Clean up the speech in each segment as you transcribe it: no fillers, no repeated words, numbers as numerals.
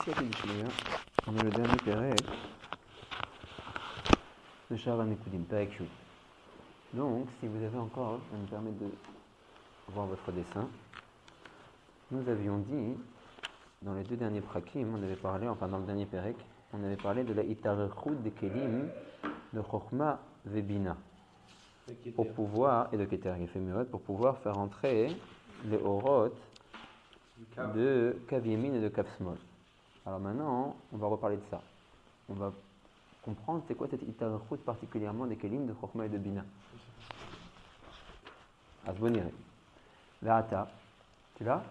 On est le dernier Perek de Sha'ar HaNekudim, Perek Yud. Donc, si vous avez encore, ça me permet de voir votre dessin. Nous avions dit, dans les deux derniers prakim, on avait parlé, enfin dans le dernier Perek, on avait parlé de la Itarechut de Kelim de Chochma Vebina. Pour pouvoir, et de Keter Gefemurot, pour pouvoir faire entrer les Orot de Kav Yemin et de Kav Smol. Alors maintenant, on va reparler de ça. On va comprendre c'est quoi cette Itarechut particulièrement des Kelim de Chochma et de Bina. Asbonire. Va'ata. Tu l'as?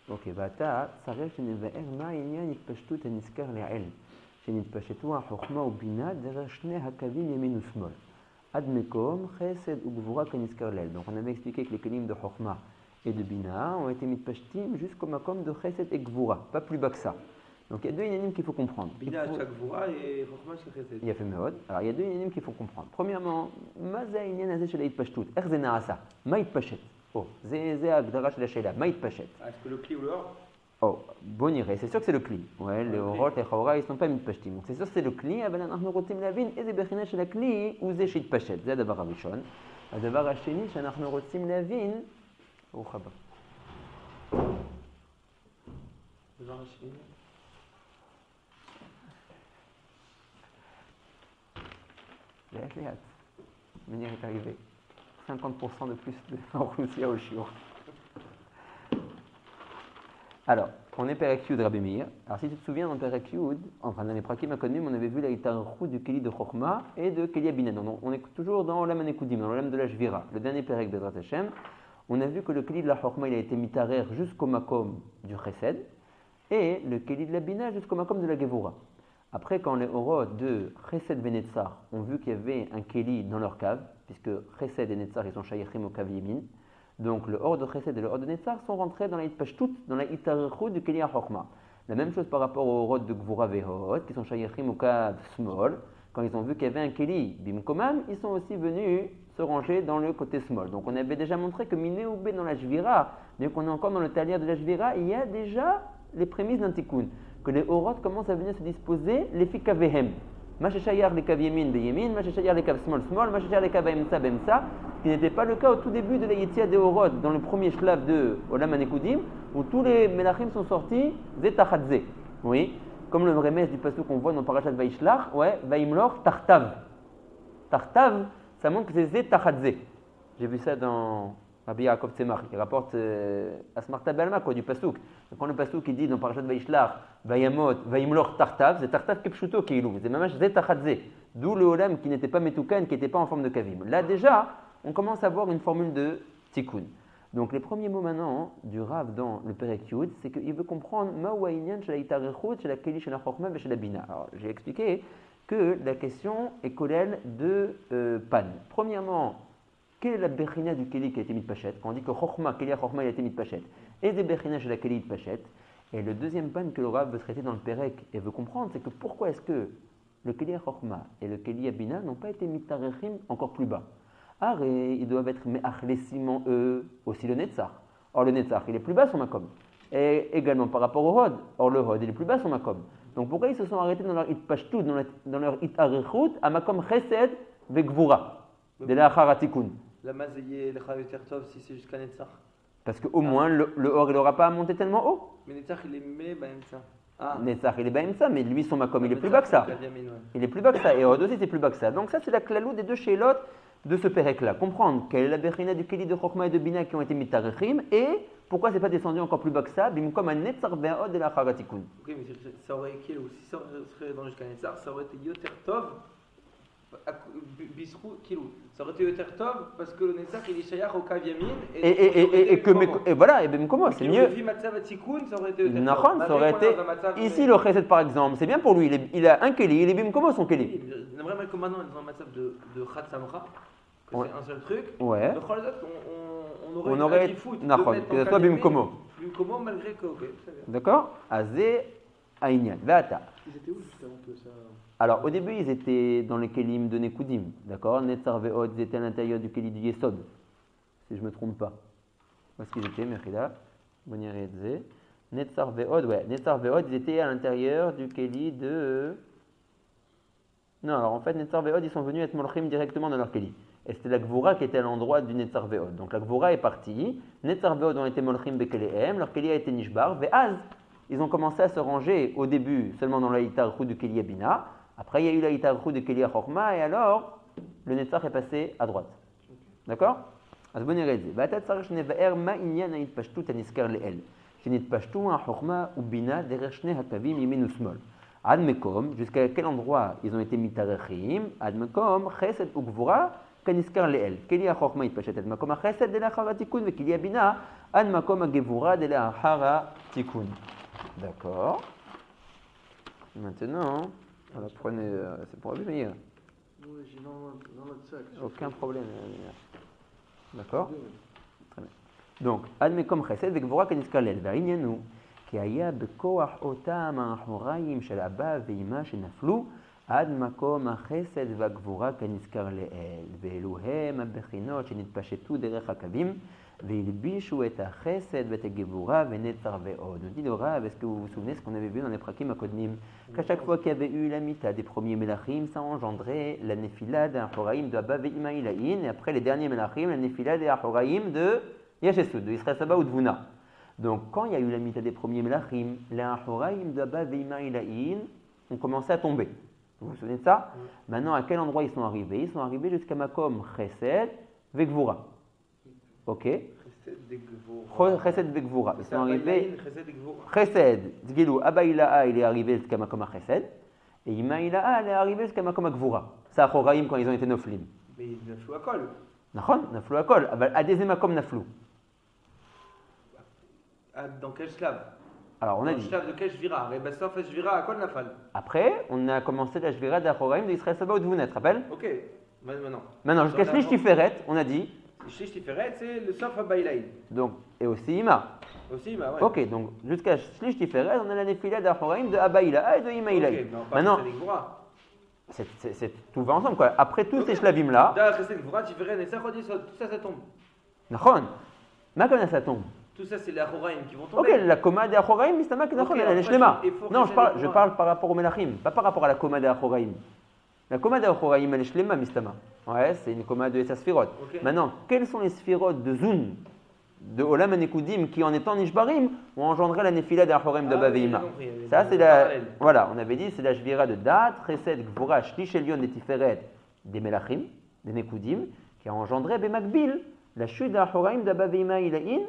Ok, Va'ata, Saref Sheneva'er Ma'inyan Yitpashtut Aniskar Le'el. Shenitpashetu HaChochma u'Bina Derer Shnei HaKavim Yemin u'Smol. Admekom, Chesed ou Gvura Kaniskar Le'el. Donc on avait expliqué que les Kelim de Chochma et de Bina ont été mitpashtim jusqu'au makom de Chesed et Gvura, pas plus bas que ça. Donc il y a deux inanim qu'il faut comprendre. Bina à Gvura et Chochma chez Chesed. Il y a fait Meod. Alors il y a deux inanim qu'il faut comprendre. Premièrement, Maza inyan azeh shel hitpashtut. Erze naasa. Ma hitpashet. Oh, ze agdara shel hashela. Ma hitpashet. Est-ce que le cli ou le or? Oh, bon iré. C'est sûr que c'est le cli. Ouais, les orot, les chawra, ils ne sont pas mitpashtim. Donc c'est sûr que c'est le cli. אבל אנחנו רוצים להבין איזה בחינה של הכלי הוא זה שהתפשט. זה הדבר הראשון. הדבר השני שאנחנו רוצים להבין, ברוך הבא. הדבר השני. לאט. Menir est arrivé. 50% de plus en Russie au Chiour. Alors, on est Perek Yud Rabbi Meir. Alors, si tu te souviens, dans Perek Yud, enfin dans les Prakim Akonim, on avait vu la Itarechut du Keli de Chochma et de Keli Abina. Donc, on est toujours dans Olam HaNekudim, dans l'Olam de la Shvira, le dernier Perek Bezrat Hashem. On a vu que le Keli de la Chochma, il a été mitarer jusqu'au makom du Chesed et le Keli de la Bina jusqu'au makom de la Gevura. Après, quand les Orot de Chesed et Netzar ont vu qu'il y avait un Keli dans leur cave, puisque Chesed et Netzar, ils sont Shayachim au Kav Yemin, donc le Or de Chesed et le Or de Netzar sont rentrés dans la Hitpashtut, dans la Itarechut du Keli HaChochma. La même chose par rapport aux Orot de Gvura Vehot, qui sont Shayachim au Kav Smol. Quand ils ont vu qu'il y avait un Keli Bimkomam, ils sont aussi venus se ranger dans le côté Smol. Donc on avait déjà montré que Miné ou B dans la Shvira, bien qu'on est encore dans le talier de la Shvira, il y a déjà les prémices d'un Tikkun. Que les Orot commencent à venir se disposer, les Fikavehem. Macheshayar les Kav Yemin, Beyemin, Macheshayar les Kav Smol, Smol, Macheshayar les Kav Emsa, Bemsa, ce qui n'était pas le cas au tout début de la Yetzia des Orot, dans le premier shlav de Olam HaNekudim, où tous les Melachim sont sortis, Zetachadze. Oui, comme le remès du pasuk qu'on voit dans Parashat Vaishlach, ouais, Vaimlor, Tartav. Tartav, ça montre que c'est Zetachadze. J'ai vu ça dans Rabbi Yaakov Tzemach, il rapporte Asmarta Balma, quoi, du pasuk. Quand le pasuk il dit dans Parashat Vaishlach, Vayamot, Vaimlor Tartav, c'est Tartav Kepshuto Keilou, c'est mamash Zetachadze. D'où le Olam qui n'était pas Metukan, qui n'était pas en forme de Kavim. Là déjà, on commence à voir une formule de Tikkun. Donc les premiers mots maintenant du Rav dans le Perek Yud, c'est qu'il veut comprendre Ma'wa Inyan shel ha'Itarechut, shel ha'Keli, shel ha'Chochma ve shel ha'Bina. Alors j'ai expliqué que la question est collèle de Pan. Premièrement, quelle est la Bechina du Keli qui a été mis de Pachet? Quand on dit que Chochma, Keli HaChochma, il a été mis de Pachet. Et des Bechina chez la Keli de Pachet. Et le deuxième pan que le Rav veut traiter dans le Perek et veut comprendre, c'est que pourquoi est-ce que le Keli HaChochma et le Keli Abina n'ont pas été mis tarechim encore plus bas? Et ils doivent être me'achlessimant eux aussi le Netzar. Or le Netzar, il est plus bas son makom. Et également par rapport au Hod. Or le Hod, il est plus bas son makom. Donc pourquoi ils se sont arrêtés dans leur Itpashtout, dans leur Itarechut, à makom Chesed ve Gvura, de la Haratikun? La mazayé, le Chav Tertov, si c'est jusqu'à Netzar. Parce qu'au moins, le Or, il n'aura pas à monter tellement haut. Mais Netzar, il est met Baemsa. Netzar, il est Baemsa, mais lui, son makom, il est plus bas que ça. Il est plus bas que ça. Et Hod aussi, c'est plus bas que ça. Donc ça, c'est la clalou des deux Sheilot de ce Perek-là. Comprendre quelle est la Bechina du Keli de Chochma et de Bina qui ont été mitarechim et pourquoi c'est pas descendu encore plus bas que ça, comme un Netzar Ve'od de la Haratikun. Ok, mais ça aurait été, si ça serait dans jusqu'à Netzar, ça aurait été Yoter Tov. Bisrou Kilou. Ça aurait été Yoter Tov parce que le Netzar il est Shayach au Kav Yamin et voilà, et ben comment c'est mieux. Ça aurait été ça aurait été ici le Chesed par exemple, c'est bien pour lui, il a un Keli, il est Bim comment son Keli. J'aimerais que maintenant dans un match de Chat Samra, que c'est un seul truc. Ouais. On aurait que ça soit Bim Komo. Bim Komo malgré que ok, très bien. D'accord. Azé Aïnyan. Vata. Ils étaient où juste avant que ça? Alors, au début, ils étaient dans les Kelim de Nekudim, d'accord? Netzar Ve'od, ils étaient à l'intérieur du Keli du Yesod, si je ne me trompe pas. Où est-ce qu'ils étaient, Mechila? Bonier Edze. Netzar Ve'od, ouais. Netzar Ve'od, ils étaient à l'intérieur du Keli de... Non, alors en fait, Netzar Ve'od, ils sont venus être Molchim directement dans leur Keli. Et c'était la Gvura qui était à l'endroit du Netzar Ve'od. Donc la Gvura est partie, Netzar Ve'od ont été Molchim Bekelehem, leur Keli a été Nishbar, Ve'az, ils ont commencé à se ranger au début seulement dans la Hitarchou du Keli Abina, après il y a eu la Hitarchou du Keli Chorma, et alors le Netzar est passé à droite. D'accord? אז בוא נראה את זה. ואתה צריך שנבאר מה עניין ההתפשטות הנזכר לאל. שנתפשטו החוכמה ובינה דרך שני הקווים ימין ושמאל. עד מקום, jusqu'à quel endroit ils ont été מתארחים, עד מקום חסד וגבורה כנזכר לאל. כלי החוכמה התפשט עד מקום החסד דלאחר התיקון, וכלי הבינה עד מקום הגבורה דלאחר התיקון. D'accord. Maintenant, voilà, prenez, c'est pour abîmer. Oui, j'ai dans notre sac. Aucun problème. D'accord? Très bien. Donc, עד מקום חסד וגבורה כנזכר לאל. והעניין הוא כי היה בכוח אותם האחוריים של אבא ואמא שנפלו עד מקום החסד והגבורה כנזכר לאל. ואלו הם הבחינות שנתפשטו דרך הקווים והלבישו את החסד ואת הגבורה ונצר ועוד. On dit le Rav, est-ce que vous vous souvenez ce qu'on avait vu dans les prakim akodnim? Qu'à chaque fois qu'il y avait eu la mita des premiers melachim, ça engendrait la nefila des achoraim de Abba ve'ima ilaïn, et après les derniers melachim, la nefila des achoraim de Yeshesud, de Israël Saba ou de Vuna. Donc quand il y a eu la mita des premiers melachim, les achoraim de Abba ve'ima ilaïn ont commencé à tomber. Vous vous souvenez de ça? Maintenant, à quel endroit ils sont arrivés? Ils sont arrivés jusqu'à Makom Chesed ve'Gvura. Ok? Chesed ve'Gvura. Ils sont arrivés. Chesed, Zgilou, Abba Ilaha, il est arrivé jusqu'à Makom Chesed, et Ima Ilaha, elle est arrivée jusqu'à Makom Gvura. Ça, Choraim, quand ils ont été Noflim. Mais ils naflou à kol. Nachon, Naflou à Kol. À des Makom Naflou. Dans quel slave? Alors, on a Dans dit. le slave de quel shvira? Rebassof et shvira à kol nafal. Après, on a commencé la Shvira d'Achoraim de Israël Saba ou de Vuna, tu te rappelles? Ok, maintenant. Maintenant, jusqu'à Shlish Tiferet, on a dit. Shlish Tiferet, c'est le sof à Bailaïd. Donc, et aussi Ima. Aussi, bah ouais. Ok, donc jusqu'à Shlish Tiferet, on a la Nefila d'Achoraim de Abba Ilaha et de Ima Ilaha. Ok, mais on Maintenant, parle de Gvura. tout va ensemble, quoi. Après tous ces Shlavim là. D'ailleurs, Chesed Gvura, Tiferet, Nessa, Chodis, tout ça, ça tombe. Nachon. Ma comment ça tombe? Tout ça, c'est les Achoraim qui vont Ok, tomber. la coma des Achoraim, Mistama, elle est shlema. Non, je parle par rapport au Melachim, pas par rapport à la coma des Achoraim. La coma des Achoraim, elle est shlema, Mistama. Ouais, c'est une coma de Essa Sphirot. Okay. Maintenant, quelles sont les Sphirot de Zun, de Olam Anekudim, qui en étant Nishbarim, ont engendré la Nefila des Achoraim de Baveima? Ça, c'est la. Voilà, on avait dit, c'est la Shvira de Dat, Chesed, Gvura, Shlish Elion, des Tiferet, des Melachim, des Nekudim, qui a engendré Bemakbil, la chute d'Achoraim de Baveima Ilaïn.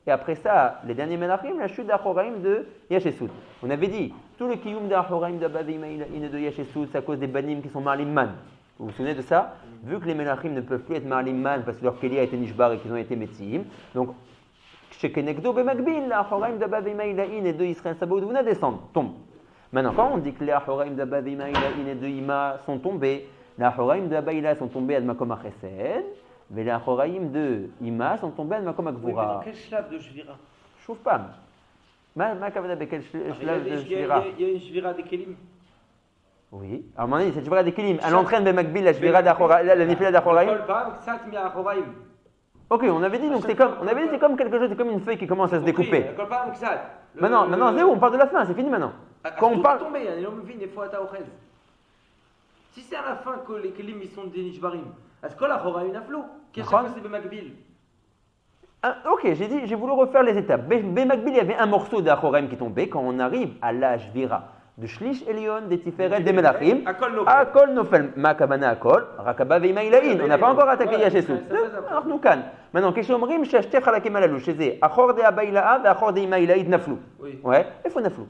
Et après ça, les derniers Melachim, la chute d'Achoraim de Yeshesud. On avait dit, tout le kiyum d'Achoraim de Baveima Ilaïn de Yeshesud, c'est à cause des banim qui sont Marlimman. Vous vous souvenez de ça? Vu que les Melachim ne peuvent plus être Marlimman parce que leur Keli a été Nishbar et qu'ils ont été Metzim, donc chez Kenekdo Bemakbil, l'Achoraim de Baveima Ilaïn et de Israël Saba ou de Vuna descendent, tombent. Maintenant, quand on dit que les Achoraim de Baveima Ilaïn et de Ima sont tombés, les Achoraim de Abba Ilaha sont tombés à Makom HaChesed, mais les Achoraim de Ima sont tombés à Makom Oui, mais HaGvura. dans quel slave de shvira? Chauffe pas. Ma kavada bequel shlav de Shvira. Il y a une shvira des kelim. Oui. Alors, à un moment donné, cette Shvira des Kelim, elle entraîne Bemakbil, la Shvira d'Achoraim, la Nefila d'Achoraim. Ok, on avait dit, donc c'est comme quelque chose, c'est comme une feuille qui commence à se découper. Maintenant, c'est où? On parle de la fin, c'est fini maintenant. Quand on parle. Si c'est à la fin que les kelim ils sont des nishbarim, est-ce que la chora une aflou? Qu'est-ce que c'est Bemakbil? Ok, j'ai voulu refaire les étapes. Bemakbil, il y avait un morceau d'Achoraim qui tombait. Quand on arrive à la Shvira de Shlish Elion, des Tiferet, des Melachim, Akol Nofel, Makabana Akol, Rakaba Veima Ilaïn. On n'a pas encore attaqué Yeshesud. Alors nous can. Maintenant, qu'est-ce qu'on dit? Shashtech Halakim Alalou, chez eux, Achor de Abba Ilaha, Achor de Ima Ilaïd Naflou. Ouais, il faut Naflou.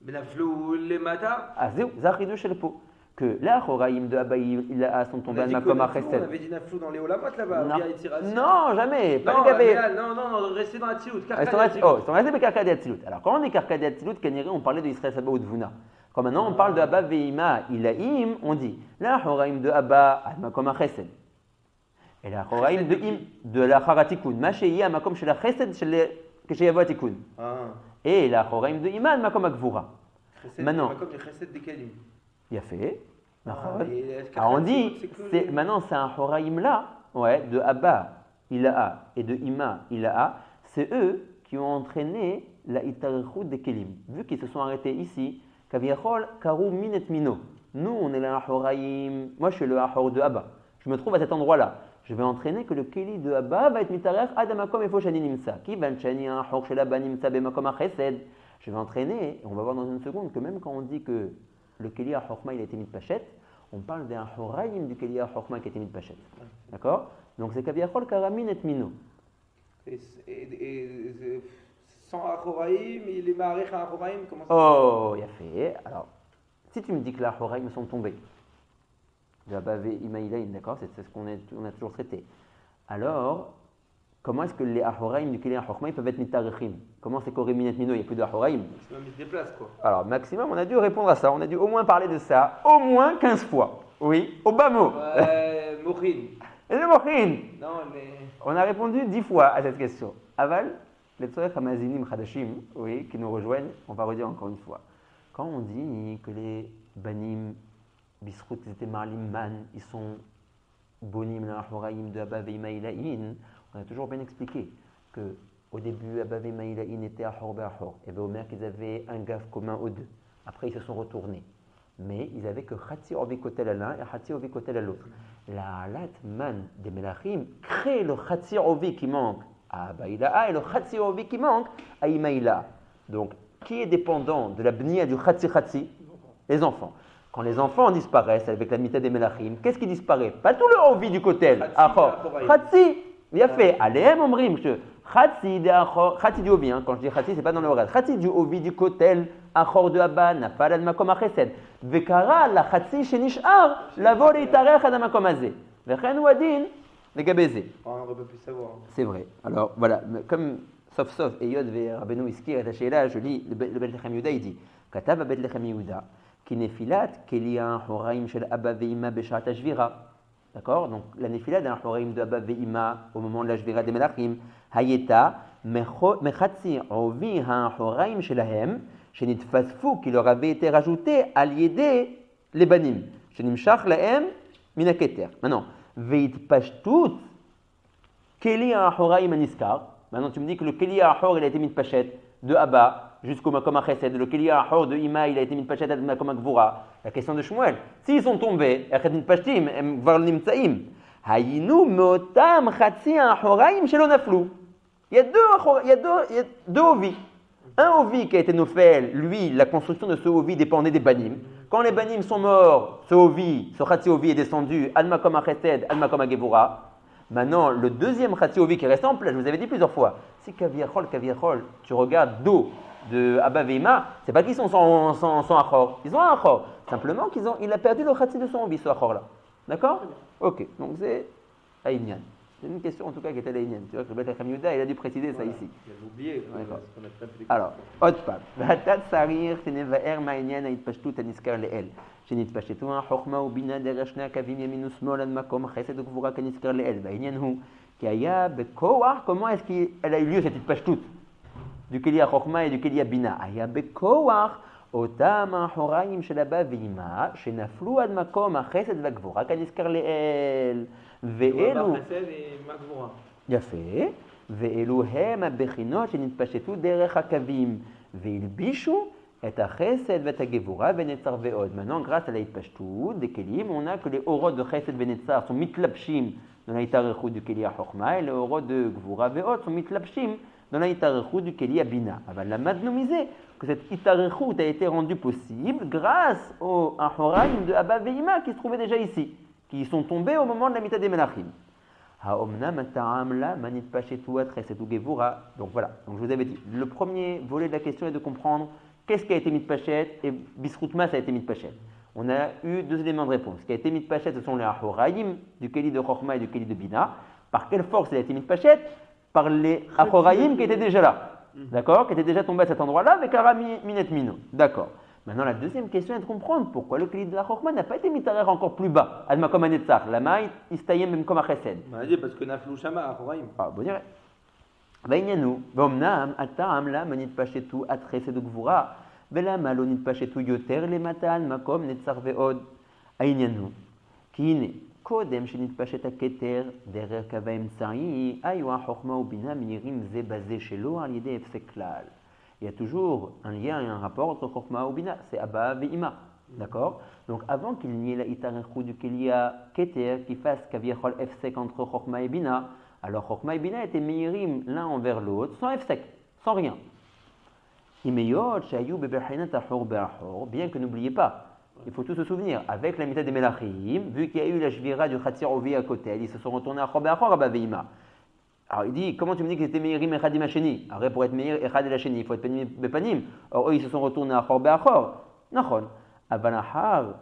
Mais Naflou, les mata? Ah, c'est où? Zachidou chez le pot. Que les Achoraim de Abba Ilaha sont tombés à Makom HaChesed. On avait dit Naflou dans les Olamot là-bas. Non, jamais. Non, restez dans la Tzilut. Ils sont restés avec Karkadé Atzilut. Alors, quand on est Karkadé Atzilut, on parlait de Israël Saba ou de Vuna. Quand maintenant on parle de Abba Veima Ilaïm, on dit la Achoraim de Abba à Makom HaChesed. Et la Achoraim de la Haratikun. Macheyi à Makom chez la Chesed, chez Yavotikun. Et la Achoraim de Ima à Makom HaGvura. Maintenant. Makom les Chesed des Kelim. Il a fait. Alors on dit, maintenant c'est un Horaïm là, ouais, de Abba Ilaha et de Ima Ilaha, c'est eux qui ont entraîné la itarechut de kelim. Vu qu'ils se sont arrêtés ici, kaviachol karu minet mino. Nous, on est le Ahoraim. Moi, je suis le Ahor de Abba. Je me trouve à cet endroit-là. Je vais entraîner que le Keli de Abba va être mitarech adamakom efo shani nimsa. Ki van shani Ahor shel Abba nimsa bemakom achesed. Je vais entraîner, et on va voir dans une seconde que même quand on dit que le Keli Ahorma il a été mis de Pachet, on parle d'un Ahoraim du Keli Ahorma qui a été mis de Pachet. D'accord? Donc c'est kaviachol karamin et mino. Et sans Ahoraim, il est marech à Ahoraim, comment ça Oh, il a fait. Alors, si tu me dis que les Ahoraim sont tombés, de Abba Imaïlaïn, d'accord, c'est ce qu'on a toujours traité. Alors, comment est-ce que les Ahoraim du Keli Ahorma peuvent être mitarechim? Comment c'est qu'Oremin et Mino, il n'y a plus de Ahoraim? Maximum, il se déplace quoi. Alors, maximum, on a dû répondre à ça. On a dû au moins parler de ça, au moins 15 fois. Oui, au bas mot. Mochin. Et le Mochin. Non, mais. On a répondu 10 fois à cette question. Aval, les Tzorech Hamazinim Chadashim, oui, qui nous rejoignent, on va redire encore une fois. Quand on dit que les Banim, Bisrout, ils étaient Marlim Man, ils sont Bonim, Lahoraim de Abba Veimaïlaïn, on a toujours bien expliqué que au début, Abba Veimaïlaïn était Ahor Be'ahor. Et Omer qu'ils avaient un gaf commun aux deux. Après, ils se sont retournés. Mais ils avaient que Khatsi Ovikotel à l'un et Khatsi Ovikotel à l'autre. La Alat Man des Melachim crée le Khatsi Ovi qui manque à Abaïla et le Khatsi Ovi qui manque à Imaïla. Donc, qui est dépendant de la bnia du Khatsi? Les enfants. Quand les enfants disparaissent avec la mitad des Melachim, qu'est-ce qui disparaît? Pas tout le Ovi du Kotel. Khatsi, bien fait. Allez, Momrim, Khatsi du Ovi, quand je dis Khatsi, c'est pas dans le Horaz. Khatsi du Ovi du Kotel, Achor de Abba, Nafal ad Makom Achesed. Vekara la Khatsi shenishar, la vol et tarech ad Makom Azeh. Vechen wadin, les gabézés. On aurait pas pu savoir. C'est vrai. Alors voilà, comme sauf et Yod ve Rabbeinu Iskir attaché là, je lis le Bet Lechem Yehuda, il dit Katav Bet Lechem Yehuda, ki nefilat kelia horaim shel Abba ve'ima beshat hashvira. D'accord? Donc la nefilat d'un horaim de Abba ve'ima au moment de la shvira des Melachim, hayeta mechatzi ovi ha-horaim shelahem, shenitfasfu, qui leur avait été rajouté à l'yédé les banim, shenimshach lahem minaketer. Maintenant, veit pashtut keli ha-horaim aniskar. Maintenant, tu me dis que le keli ha-hor il a été mis de pachet de Abba jusqu'au makom achesed, le keli ha-hor de Ima il a été mis de pachet de makom agvura. La question de Shmuel, s'ils sont tombés, echet mit pashtim, em gvar nimtsaim, hayinu meotam chatzi ha-horaim shelo naflu. Il y a deux ovis. Un ovi qui a été nofel, lui, la construction de ce ovi dépendait des banim. Quand les banim sont morts, ce ovi, ce chatzi ovi est descendu, ad makom achesed, ad makom agvura. Maintenant, le deuxième Khatsi Ovi qui reste en place, je vous avais dit plusieurs fois, si Kaviachol, tu regardes dos de Abba Veima, c'est pas qu'ils sont sans Achor, ils ont un Achor. Simplement il a perdu le Khatsi de son Ovi, ce Achor-là. D'accord? Ok, donc c'est Aïnian. C'est une question en tout cas qui était Aïnian. Tu vois que le Bet Lechem Yehuda, il a dû préciser ça ici. Il avait oublié. Alors, Otpam. Vatat Sarir, Tenevaer Ma'inyan, Aitpashtut, Aniskar Le'el. שנתפשטו החוכמה ובינה דרך שני הקווים ימין ושמאל עד מקום חסד וגבורה כנזכר לאל. והעניין הוא כי היה בכוח, comment est-ce qu'elle a eu lieu cette התפשטות du כלי החוכמה et du כלי הבינה? היה בכוח אותם האחוריים של אבא ואמא שנפלו עד מקום החסד והגבורה כנזכר לאל. ואלו... יפה. ואלו הם הבחינות שנתפשטו דרך הקווים והלבישו את החסד ואת הגבורה ונצר ועוד. Maintenant, grâce à la התפשטות des kelim, on a que les orot de chesed ונצר sont mitlapshim dans la hitarechut du keli החוכמה, et les orot de gvura ועוד sont mitlapshim dans la hitarechut du keli הבina. אבל למדנו מזה que cette hitarechut a été rendue possible grâce aux ahoraim de Abba ve'ima qui se trouvaient déjà ici, qui sont tombés au moment de la mitad des melachim. האומנם הטעם למה נתפשטו עד חסד וגבורה. Donc voilà, donc je vous avais dit, le premier volet de la question est de comprendre qu'est-ce qui a été mis de pachet et Bisroutma ça a été mis de pachet. On a eu deux éléments de réponse. Ce qui a été mis de pachet, ce sont les Ahoraim, du Keli de Chochma et du Keli de Bina. Par quelle force il a été mis de pachet? Par les Ahoraim qui étaient déjà là. D'accord? Qui étaient déjà tombés à cet endroit-là avec Arami Minet Mino. D'accord. Maintenant, la deuxième question est de comprendre pourquoi le Keli de la Chochma n'a pas été mis tarer encore plus bas. Adma comme Anetzach. Lama istayem même comme Achesed. On a dit parce que Naflou Shama, Ahoraim. Ah, bon dirait. בעניינו, ואומנם הטעם למה נתפשטו עד חסד וגבורה, ולמה לא נתפשטו יותר למטה על מקום נצר ועוד. העניין הוא, כי הנה, קודם שנתפשט הכתר דרך קו האמצעי, היו החוכמה ובינה מהירים זה בזה שלא על ידי הפסק כלל, Il y a toujours un lien et un rapport entre Chokhmah ou Bina, c'est Abba et Ima. D'accord? Donc avant qu'il n'y ait la Itarechou du Kelia Keter qui fasse Kaviachol Efsek entre Chokhmah et Bina, alors Chokhmah et Bina étaient Meirim l'un envers l'autre, sans Efsek, sans rien. Imeyot, Shayou, Beberhina, Tahor, Be'ahor, bien que n'oubliez pas, il faut tout se souvenir, avec la Mita des Melachim, vu qu'il y a eu la Shvira du Khatsir Ovi à côté, ils se sont retournés à Chor Be'ahor, Abba Ve'ima. Alors il dit, comment tu me dis qu'ils étaient Meirim Echadim Hasheni? Alors pour être Meir Echad el Hasheni, il faut être Bepanim. Or eux, ils se sont retournés à Chor Be'ahor. Nachon. Avanahar,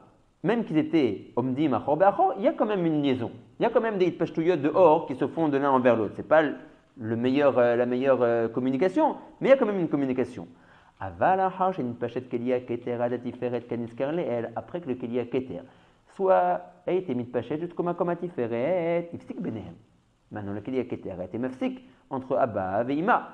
même qu'ils étaient Omdim à Chor Be'achor, il y a quand même une liaison. Il y a quand même des Itpashtuyot dehors qui se font de l'un envers l'autre. Ce n'est pas la meilleure communication, mais il y a quand même une communication. Avanahar, j'ai une Pachet Kelia Keter Adatiferet Kaniskar Leel, après que le Kelia Keter soit a été mis de Pachet jusqu'au Makom Atiferet, Ifsik Benehem. Maintenant, le Kelia Keter a été mafsik entre Abba et Ima.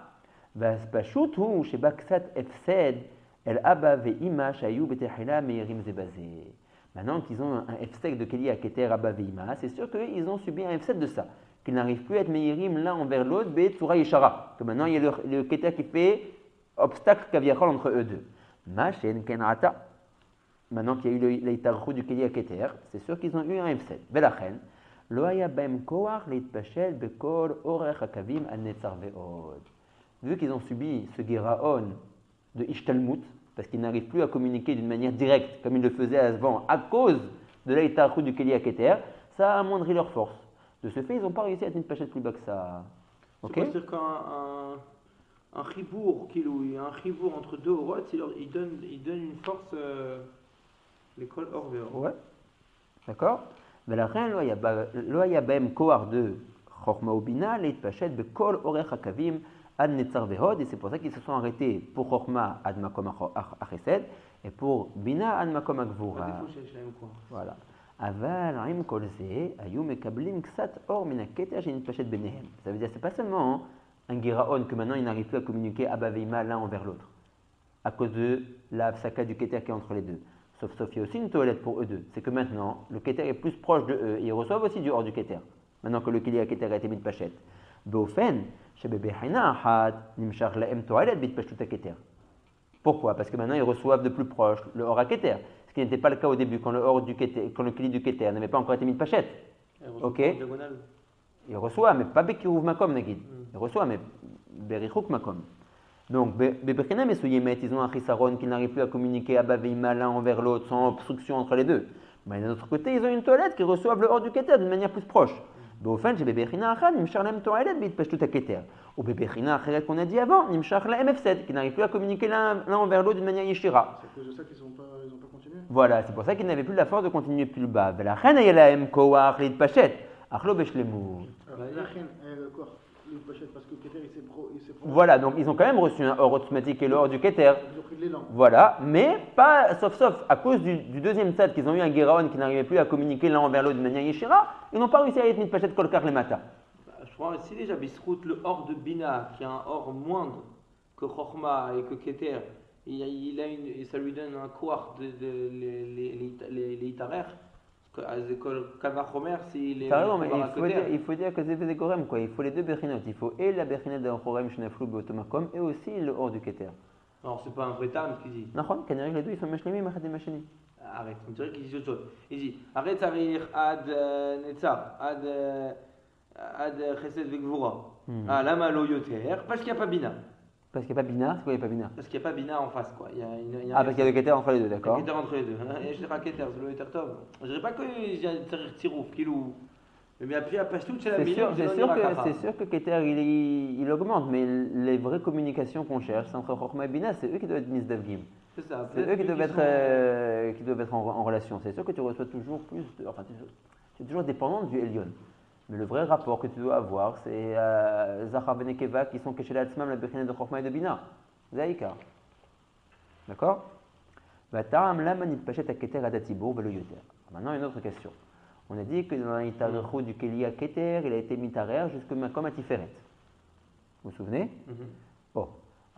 Vaspashut hu, Sheba Ksat Efsed. El Abba ve'ima shayou betechila meirim zebazé. Maintenant qu'ils ont un F7 de Kelia Keter Abba ve'ima, c'est sûr qu'ils ont subi un F7 de ça, qu'ils n'arrivent plus à être meirim l'un envers l'autre, be'tsura yeshara. Que maintenant il y a le Keter qui fait obstacle kaviachol entre eux deux. Machen kenata. Maintenant qu'il y a eu l'Eitarchou du Kelia Keter, c'est sûr qu'ils ont eu un F7. Velachen, lo haya baem koach leitpashel bekol orech hakavim al netzar ve'od. Vu qu'ils ont subi ce Geraon de Ishtalmut, parce qu'ils n'arrivent plus à communiquer d'une manière directe, comme ils le faisaient avant, à cause de l'Eitarchou du Kelia Keter, ça a amoindri leur force. De ce fait, ils n'ont pas réussi à être une pachette plus bas que ça. Okay? C'est-à-dire qu'un chibour, un chibour entre deux orots, il donne une force, l'école hors vers. Ouais, d'accord. Mais la reine, lo haya baem koar de Chokhmah ou Bina, leit pachet bekol orech hakavim, Ad Netzar Vehod, et c'est pour ça qu'ils se sont arrêtés pour Chokhmah Ad Makom Achesed et pour Bina Ad Makom Agvura. Voilà. Aval Im Kolze, Ayu Mekablim Ksat Or Mina Keter Shenit Pachet Benehem. Ça veut dire que c'est pas seulement un Geraon que maintenant ils n'arrivent plus à communiquer Abba Veima l'un envers l'autre, à cause de la Saka du Keter qui est entre les deux. Sauf il y a aussi une toilette pour eux deux. C'est que maintenant, le Keter est plus proche de eux et ils reçoivent aussi du hors du Keter. Maintenant que le Kelia Keter a été mis de Pachet. Beofen, pourquoi? Parce que maintenant ils reçoivent de plus proche le hors à Keter, ce qui n'était pas le cas au début quand le Keli du Keter n'avait pas encore été mis de Pachet. Ok? Il reçoit, mais pas Bekirouv Makom Nagid. Il reçoit, mais Berichouk Makom. Donc, Bebechina Mesuyemet, ils ont un chisaron qui n'arrive plus à communiquer à Baveima l'un envers l'autre sans obstruction entre les deux. Mais d'un autre côté, ils ont une toilette qui reçoivent le hors du Keter d'une manière plus proche. באופן שבבחינה אחת נמשך להם תועלת בהתפשטות הכתר, ובבחינה אחרת qu'on a dit avant, נמשך להם הפסד, qui n'arrive plus à communiquer l'un envers l'autre d'une manière yeshira. C'est à cause de ça qu'ils n'ont pas continué. Voilà, c'est pour ça qu'ils n'avaient plus la force de continuer plus bas. ולכן היה להם כוח להתפשט, אך לא בשלמות. Parce que Keter il s'est Voilà, donc ils ont quand même reçu un hors automatique et le hors du Keter. Ils ont pris de l'élan. Voilà, mais pas, sauf à cause du deuxième stade qu'ils ont eu un Geraon qui n'arrivait plus à communiquer l'un envers l'autre de manière yeshira, ils n'ont pas réussi à être mis de pachet kolkar les matins. Je crois aussi déjà Bisrout, le hors de Bina, qui a un hors moindre que Chokhmah et que Keter, ça lui donne un couard les Itarer. Kavachomer, s'il est. Il faut dire que c'est des Gorem, quoi. Il faut les deux Bechinot. Il faut et la Bechinot de Chorem Shnaflou Beotomakom et aussi le hors du Keter. Non, c'est pas un vrai terme ce qu'il dit. Non, Kanari, les deux ils sont Mashlemim, Machadim Masheni. Arrête, on dirait qu'il dit autre chose. Il dit Arrête Sarir Ad Netzar, Ad Chesed Vegvura. Ah, Lama Lo Yoter, parce qu'il n'y a pas Bina. Parce qu'il n'y a pas Bina, c'est quoi il n'y a pas Bina? Parce qu'il n'y a pas Bina en face, quoi. Parce qu'il y a le Keter entre les deux, d'accord. Il y a le Keter entre les deux. Je dirais Keter, c'est le Yoter Tov. Je dirais pas qu'il y a Tsarir Tirouf, Kilou. Mais après, tout, c'est la Bina. C'est sûr que Keter il augmente, mais les vraies communications qu'on cherche, c'est entre Chokhmah et Bina, c'est eux qui doivent être Misdavgim. C'est ça. C'est eux qui doivent être en relation. C'est sûr que tu reçois toujours plus. Enfin, tu es toujours dépendant du Elion. Mais le vrai rapport que tu dois avoir, c'est Zachar Ben Nekeva qui sont cachés là la Bechina de Chokhmah et de Bina. Zaïka. D'accord? Maintenant, une autre question. On a dit que dans l'Itarechou du Kelia Keter, il a été mitarer jusqu'au Makom Atiferet. Vous vous souvenez? Bon.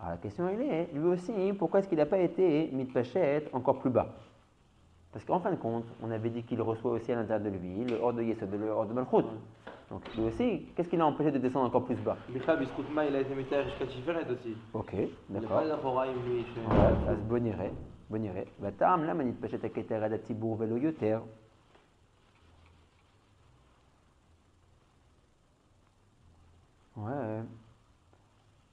Alors la question elle est, lui aussi, pourquoi est-ce qu'il n'a pas été mitpachet encore plus bas? Parce qu'en fin de compte, on avait dit qu'il reçoit aussi à l'intérieur de lui le hors de Yesod et le hors de Malchut. Donc lui aussi, qu'est-ce qui l'a empêché de descendre encore plus bas? Micha Biskoutma, il a été métaire jusqu'à Tiferet aussi. Ok, Il n'a d'accord. pas d'Achoraim, lui. Ouais, אז בוא נראה. והטעם למה נתפשט הכתר עד הציבור ולא יותר? Ouais.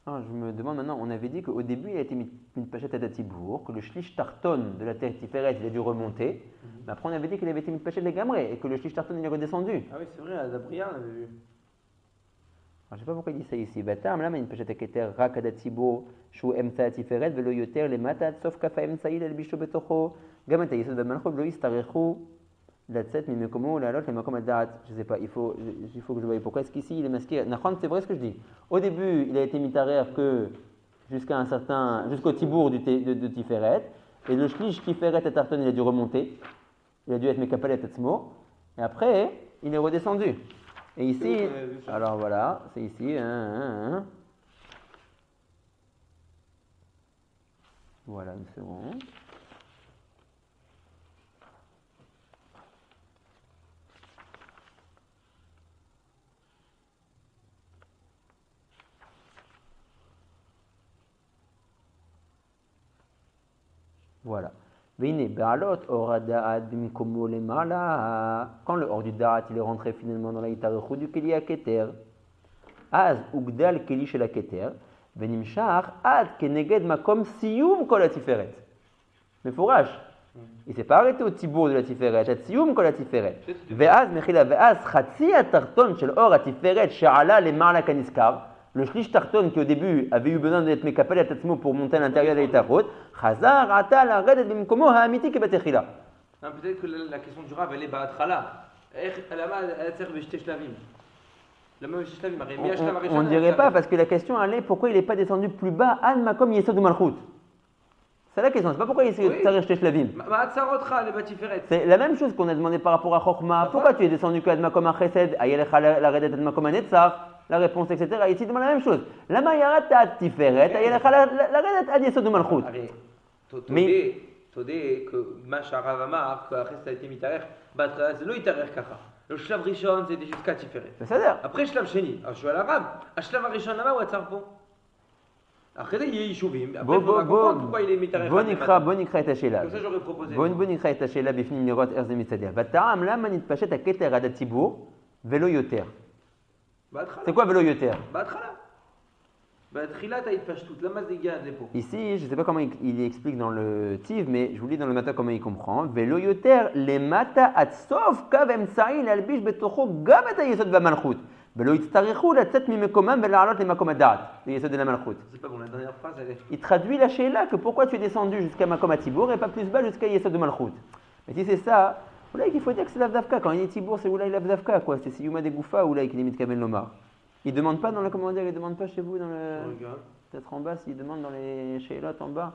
Non, je me demande maintenant, on avait dit qu'au début il a été mis une pachette à Datibourg, que le shlish tarton de la terre Tiferet il a dû remonter, mais après on avait dit qu'il avait été mis une pachette les gamrés et que le shlish tarton il est redescendu. Ah oui, c'est vrai, à Dabria, on avait vu. Alors, je ne sais pas pourquoi il dit ça ici. Batam, là, mais une pachette à keter, rak adatsibo, shu emsa tiferet, velo yoter, le matat, sauf kafa emsaïl, el bisho betocho, gamat ayesod bemalchot, lo istarechu, latset, mimekomo, lalot, le makom adat. Je ne sais pas, il faut que je voie. Pourquoi est-ce qu'ici il est masqué? Nachon, c'est vrai ce que je dis. Au début, il a été mitarer que jusqu'au tibour de Tiferet, et le shlish Tiferet et Tarton, il a dû remonter, il a dû être mekapel et tatsmo, et après, il est redescendu. Et ici, alors voilà, c'est ici. Voilà, une seconde. Voilà. Vine, Baalot, Ora Da'at, Bimkomo Lemala. Quand le hors du Da'at, il est rentré finalement dans la Itarechu du Keli Keter. Az, Ugdal Keli chez la Keter. Venimshar, Ad, Keneged Makom Siyum Kol la Tiferet. Mais fourrage. Il ne s'est pas arrêté au tibour de la Tiferet, Ad Siyum Kol la Tiferet. Ve'az, Mechila, Ve'az, Chatsi Atarton shel Or la Tiferet, She'ala Lemala Kaniskar. Le shlish tarton qui au début avait eu besoin d'être mekapel à tatsmo pour monter à l'intérieur de l'Itarot, Chazar ata la redet bimkomo ha'amiti kebatechila. Peut-être que la question du Rav, elle est ba'atchala. Elle sert b'shtei shlavim. La même b'shtei shlavim. On ne dirait pas parce que la question elle est pourquoi il n'est pas descendu plus bas an makom yesod de malchut. C'est la question, c'est pas pourquoi il s'est b'shtei shlavim. C'est la même chose qu'on a demandé par rapport à Chokhmah. Pourquoi tu es descendu que ad makom achesed, ayelecha la redet ad makom anetzach? La réponse, etc. Ici, demande la même chose. La mayarat à Tiferet, la redet à Yesod de Malchut. Mais, Todé, que Macharav Amar, que après ça a été mitarer, c'est le itarer kacha. Le shlav rishon, c'était jusqu'à Tiferet. C'est-à-dire après, shlav sheni, je suis à l'arabe. Le shlav rishon, là-bas, où est-ce qu'on après, il y a Yishuvim. Après, il faut comprendre pourquoi il est mitarer. Bon ikra et hachela. Comme ça, j'aurais proposé. Bon ikra et hachela, bifnim nirot erze mitzadia. Vata'am, la manit pachet à keter adatibur, velo yoter. C'est quoi vélo yoter? Ici, je ne sais pas comment il explique dans le Tiv, mais je vous lis dans le matin comment il comprend. Vélo yoter, les mata atsof kav emsaïl albish betocho gam et ayesod v'malchut. Vélo yitztarechu latzet mimekomam ve'la'alot lemakom adat. Yesod de la malchut. C'est pas bon, la dernière phrase, elle est. Il traduit la sheila que pourquoi tu es descendu jusqu'à makom atibur et pas plus bas jusqu'à yesod de malchut. Mais si c'est ça, Oulaïk, il faut dire que c'est l'avdavka. Quand il est tibour, c'est Oulaïk l'avdavka, quoi. C'est Siyuma de Goufa, Oulaïk, il est mitkaben lomar. Il ne demande pas dans le commentaire, il ne demande pas chez vous, dans le. Peut-être en bas, s'il demande dans les Sheilot en bas.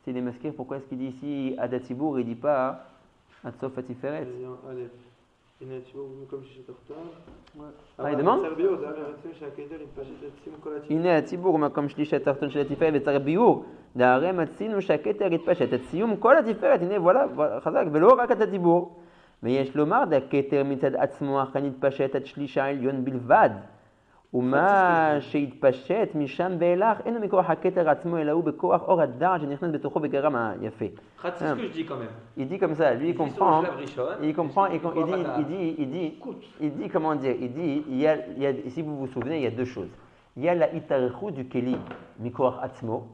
S'il est masqué, pourquoi est-ce qu'il dit ici Adatibour, il ne dit pas Atsof Atiferet? Ah, il demande הנה הציבור מקום שליש התחתון של התפארת וצריך ביור דהרי מצינו שהכתר יתפשט את סיום כל התפארת הנה וואלה חזק ולא רק את הציבור ויש לומר דהכתר מצד עצמו אכן יתפשט עד שליש העליון בלבד ומה שהתפשט משם ואילך אינו מכוח הכתר עצמו אלא הוא בכוח אור הדעת שנכנס בתוכו בגרם היפה. C'est ce que je dis quand même. Il dit comme ça, lui il comprend, il dit comment dire, il dit, si vous vous souvenez, il y a deux choses. Il y a la itarechu du keli, mikoach atzmo,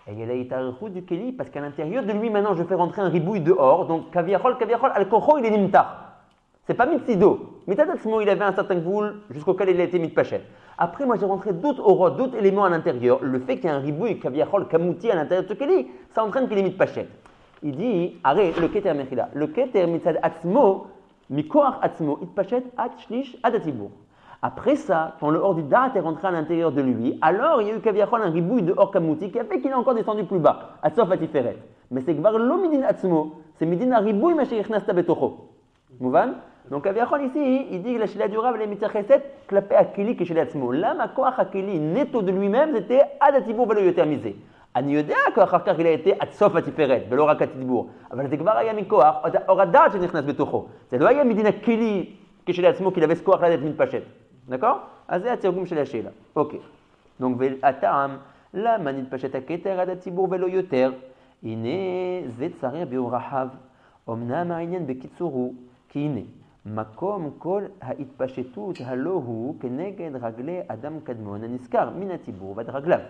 et il y a la itarechu du keli parce qu'à l'intérieur de lui maintenant je fais rentrer un ribouille dehors, donc kaviachol, al-kocho il est nimtar. C'est pas mitzido. Mitat atzmo il avait un certain goul jusqu'auquel il a été mitpachet. Après moi j'ai rentré d'autres auras, d'autres éléments à l'intérieur. Le fait qu'il y a un ribouille kaviachol, kamouti à l'intérieur de ce keli, ça entraîne qu'il est mitpachet. Il dit, arrête, le keter mechila. Le keter mitzad atzmo, mikoach atzmo, itpachet at shlish adatibur. Après ça, quand le hors du da'at est rentré à l'intérieur de lui, alors il y a eu kaviachol un ribouille de hors kamouti qui a fait qu'il est encore descendu plus bas, atsof atiferet. Mais c'est kvar lo midin atzmo, c'est midin a ribouille ma sheichnasta betocho. Mouvan? Donc kaviachol ici, il dit que la shila du rav, elle est mitzacheset, clapé à kili que shel atzmo. Là, ma koach à kili, netto de lui-même, c'était adatibur velo yoter misé. אני יודע אחר כך il a été עד סוף התפארת, ולא רק הציבור. אבל זה כבר היה מכוח, אור הדעת שנכנס בתוכו. זה לא היה מדין הכלי כשלעצמו, כי לבס כוח לדעת מתפשט. d'accord? אז זה התרגום של השאלה. אוקיי. donc והטעם, למה נתפשט הכתר עד הציבור ולא יותר? הנה, זה צריך ביאור רחב. אמנם העניין בקיצור הוא, כי הנה, מקום כל ההתפשטות הלא הוא כנגד רגלי אדם קדמון הנזכר מן הציבור ועד רגליו.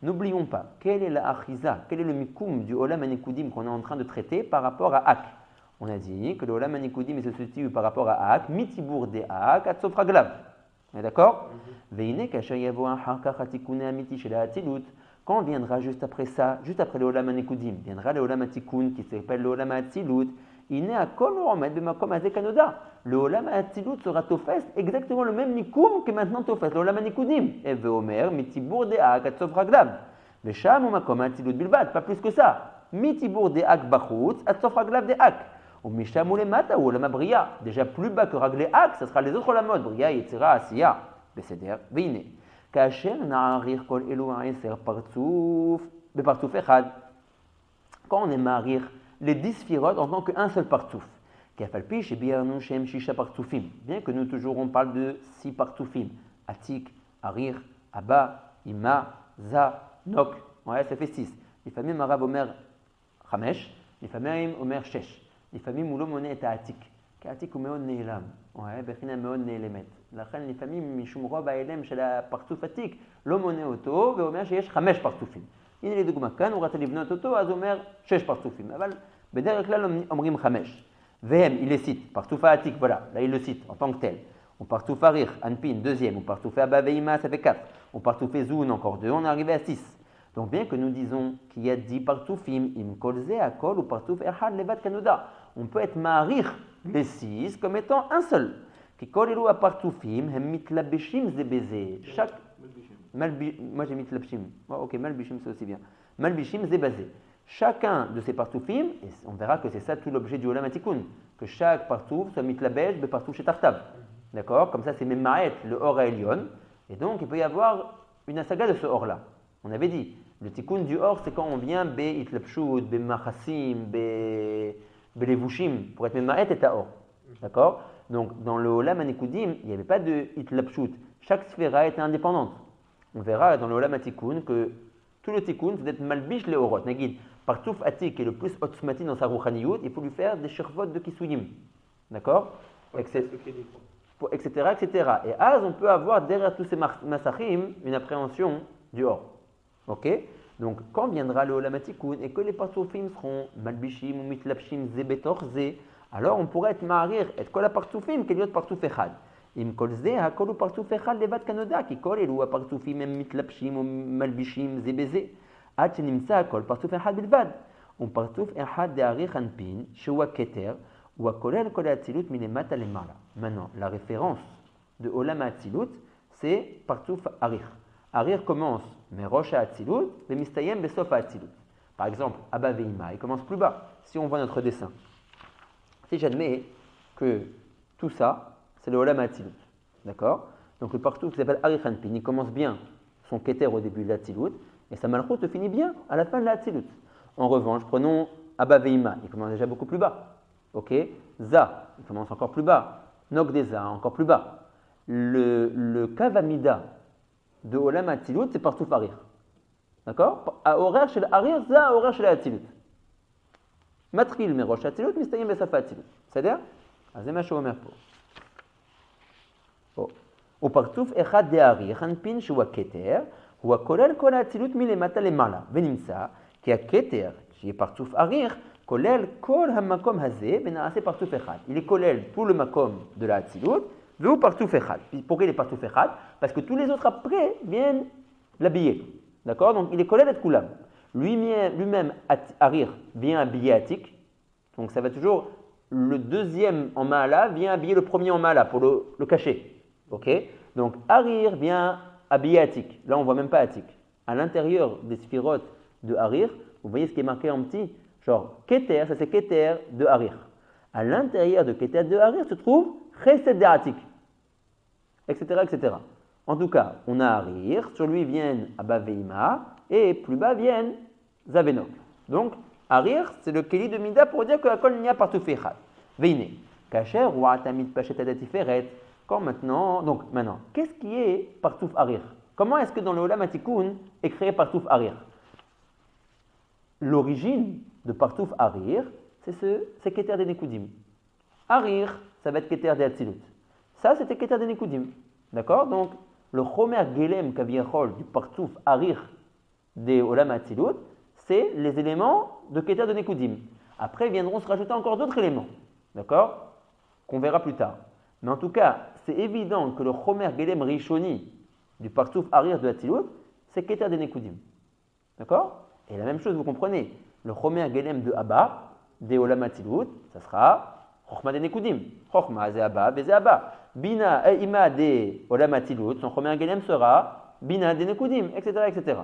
N'oublions pas, quelle est la achiza, quel est le mikum du Olam Hanekudim qu'on est en train de traiter par rapport à Ak. On a dit que le Olam Hanekudim se situe par rapport à Ak, mitibur de Ak, at sof raglav. On est d'accord? Veine kasher yavo achar kach hatikun amiti shel ha'atzilut. Quand viendra juste après ça, juste après le Olam Hanekudim, viendra le Olam Hatikun qui s'appelle le Olam Hatzilut. Il n'est à kol omed b'makom hazeh kanoda. Le Olam Hatzilut sera tofes exactement le même nikum que maintenant tofes le Olam Hanekudim. Et veomer mitibur de Ak at sof raglav. Vesham ou makom Hatzilut bilbad, pas plus que ça. Mitibur de Ak bachutz at sof raglav de Ak. Ou misham ou lemata ou Olam Habriya. Déjà plus bas que raglé Ak, ça sera les autres Olamot. Briya, Yetzira, Asiya, Beseder, Veine. כאשר נעריך כל אלו העשר פרצוף בפרצוף אחד. Quand on est מעריך les 10 sphirotes en tant qu'un seul partouf. Qu'à falpi chez Biarnou Shem Shisha partoufim. Bien que nous toujours on parle de 6 partoufim. Atik, Arir, Abba, Ima, Za, Nok. Ouais, ça fait 6. לפעמים הרב אומר 5, לפעמים אומר 6. לפעמים הוא לא מונה את העתיק. כי העתיק הוא מאוד נעלם. בחינה מאוד נעלמת. לכן לפעמים משום רוב האלם של הפרצוף עתיק לא מונה אותו ואומר שיש 5 פרצופים. הנה לדוגמה, כאן הוא רצה לבנות אותו, אז הוא אומר 6 פרצופים. אבל בדרך כלל אומרים 5. והם, il les cite, פרצוף העתיק, voilà, là il le cite en tant que tel. On partouf arir, anpin, deuxième. On partouf abba veima, ça fait 4. On partouf zoun, encore 2, on est arrivé à 6. Donc bien que nous disons qu'il y a 10 partoufim, im kolze akol ou partouf erhad levat kanoda. On peut être marir les 6 comme étant un seul. Qui kol elou apartoufim, hem mitlabeshim zebeze. Chaque moi j'ai mitlabeshim. Ok, malbishim c'est aussi bien. Malbishim zebeze. Chacun de ces partoufim, et on verra que c'est ça tout l'objet du Olam Hatikun, que chaque partouf soit mitlabesh be partouf shetartav. D'accord? Comme ça c'est Memaet, le or Elion. Et donc il peut y avoir une asaga de ce or-là. On avait dit, le tikkun du or, c'est quand on vient be itlapshut, be machassim, be levushim, pour être Memaet et or. D'accord? Donc dans le Olam Hanekudim, il n'y avait pas de itlapshut. Chaque sphéra était indépendante. On verra dans le Olam Hatikun que tout le tikkun, c'est d'être malbish le orot. Nagid, partouf atik qui est le plus otzmati dans sa rouchaniyut, il faut lui faire des shirvot de kisuyim. D'accord? Etc. Et as, on peut avoir derrière tous ces masachim une appréhension du or. Ok? Donc, quand viendra le Olam Hatikun et que les partoufim seront malbishim ou mitlapshim ze betor ze, alors on pourrait être marir et kol partoufim qu'il y a partouf echad. Im kol ze hakol partouf echad levat kanoda ki kol elu partoufim em mitlapshim ou malbishim ze beze. Ad shenimsa kol partouf echad bilvad. On partouf echad de arich anpin shewa keter. Ou à kolel kol hatzilut minemata lemala. Maintenant, la référence de Olam Hatzilut, c'est partouf arir. Arir commence merosh hatzilut, mais mistayem besof hatzilut. Par exemple, Abba Veima, il commence plus bas. Si on voit notre dessin, si j'admets que tout ça, c'est le Olam Hatzilut, d'accord? Donc le partouf qui s'appelle Arir Hanpin, il commence bien son keter au début de l'hatzilut, et sa malchut finit bien à la fin de l'hatzilut. En revanche, prenons Abba Veima, il commence déjà beaucoup plus bas. Ok, Za, il commence encore plus bas. Nogdeza, encore plus bas. Le Kavamida de Olam Hatzilut, c'est partout Arir. D'accord? À horaire chez l'Arir, Za, à horaire chez l'Hatzilut. Matril, Merosh Hatzilut, Mistayim, Besafa Hatzilut. C'est-à-dire? C'est ma chose pour. Au partouf Echad de Arir, Hanpin, Shua Keter, ou à Kolel, Kol Hatzilut, Milemata Lemala. Venimsa, qui a Keter, qui est partouf Arir, Kolel kol hamakom hazeh benaase partouf echad. Il est kolel tout le makom de la hatzilut, veu partouf echad. Pourquoi il est partouf echad? Parce que tous les autres après viennent l'habiller. D'accord? Donc il est kolel et kulam. Lui-même, Arir, vient habiller Atik. Donc ça va toujours, le deuxième en Maala vient habiller le premier en Maala pour le cacher. Ok? Donc Arir vient habiller Atik. Là on ne voit même pas Atik. À l'intérieur des sphirotes de Arir, vous voyez ce qui est marqué en petit? Genre, Keter, ça c'est Keter de Harir. À l'intérieur de Keter de Harir se trouve Chesed de Atik, etc., etc. En tout cas, on a Harir, sur lui viennent Abba Veima, et plus bas viennent Zavenok. Donc, Arir, c'est le Keli de Mida pour dire que Hakol n'y a partout Fechad. Veine. Kacher ou Atamid Pachet Adatiferet. Quand maintenant, qu'est-ce qui est Partouf Arir? Comment est-ce que dans le Olam Atikoun est créé Partouf Arir? L'origine de Partouf Arir, c'est Keter des Nekoudim. Arir, ça va être Keter des Hatzilut. Ça, c'était Keter des Nekoudim. D'accord? Donc, le Chomer Gelem Kaviachol du Partouf Arir des Olam Hatzilut, c'est les éléments de Keter de Nekoudim. Après, viendront se rajouter encore d'autres éléments. D'accord? Qu'on verra plus tard. Mais en tout cas, c'est évident que le Chomer Gelem Rishoni du Partouf Arir de Hatzilut, c'est Keter des Nekoudim. D'accord? Et la même chose, vous comprenez, le Chomer Gelem de Abba, des Olam Hatzilut, ça sera Chochma des Nekoudim. Chochma, c'est Abba, c'est Abba. Bina et Ima des Olam Hatzilut, son Chomer Gelem sera Bina des Nekoudim, etc., etc.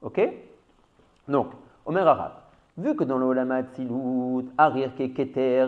Ok? Donc, Omer Arav, vu que dans le Olam Hatzilut, Arir qui est Keter,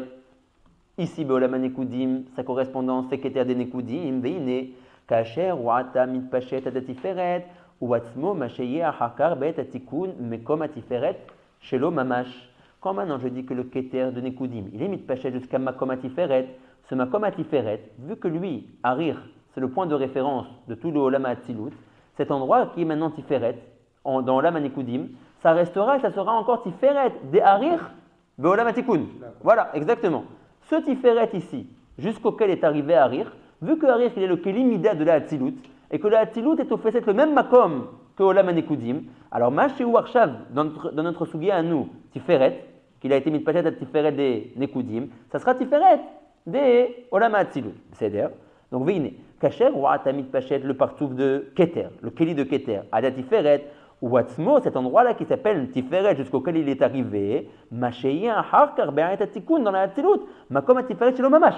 ici, Olam Nekoudim, sa correspondance c'est Keter des Nekoudim, Veine, Kacher, Wata, Mitpachet, Adatiferet, Uatzmo, Masheye, Ahakar, Bet, Atikun, Mekom, Atiferet, Shelo, Mamash. Quand maintenant je dis que le Keter de Nekoudim, il est Mitpachet jusqu'à Makom Atiferet, ce Makom Atiferet, vu que lui, Arir, c'est le point de référence de tout le Olam Hatzilut, cet endroit qui est maintenant Tiferet, dans Olam Nekoudim, ça restera et ça sera encore Tiferet des Arir, Beolam Atikun. Voilà, exactement. Ce Tiferet ici, jusqu'auquel est arrivé Arir, vu que Arir il est le Keli Mida de la Hatzilut, et que la Hatzilut est au fait le même Makom que Olam Nekoudim, alors Mashéou Arshav, dans notre Sugia à nous, Tiferet, qu'il a été mis de Pachet à Tiferet des Nekoudim, ça sera Tiferet des Olam Hatzilut. C'est-à-dire, donc Veine, Kacher, Wa'atamid Pachet, le partouf de Keter, le Keli de Keter, Ada Tiferet, ou Atzmo, cet endroit-là qui s'appelle Tiferet, jusqu'auquel il est arrivé, Masheye Harkar Be'ayet Atikun dans la Hatzilut, Makom Atiferet Shelo Mamash.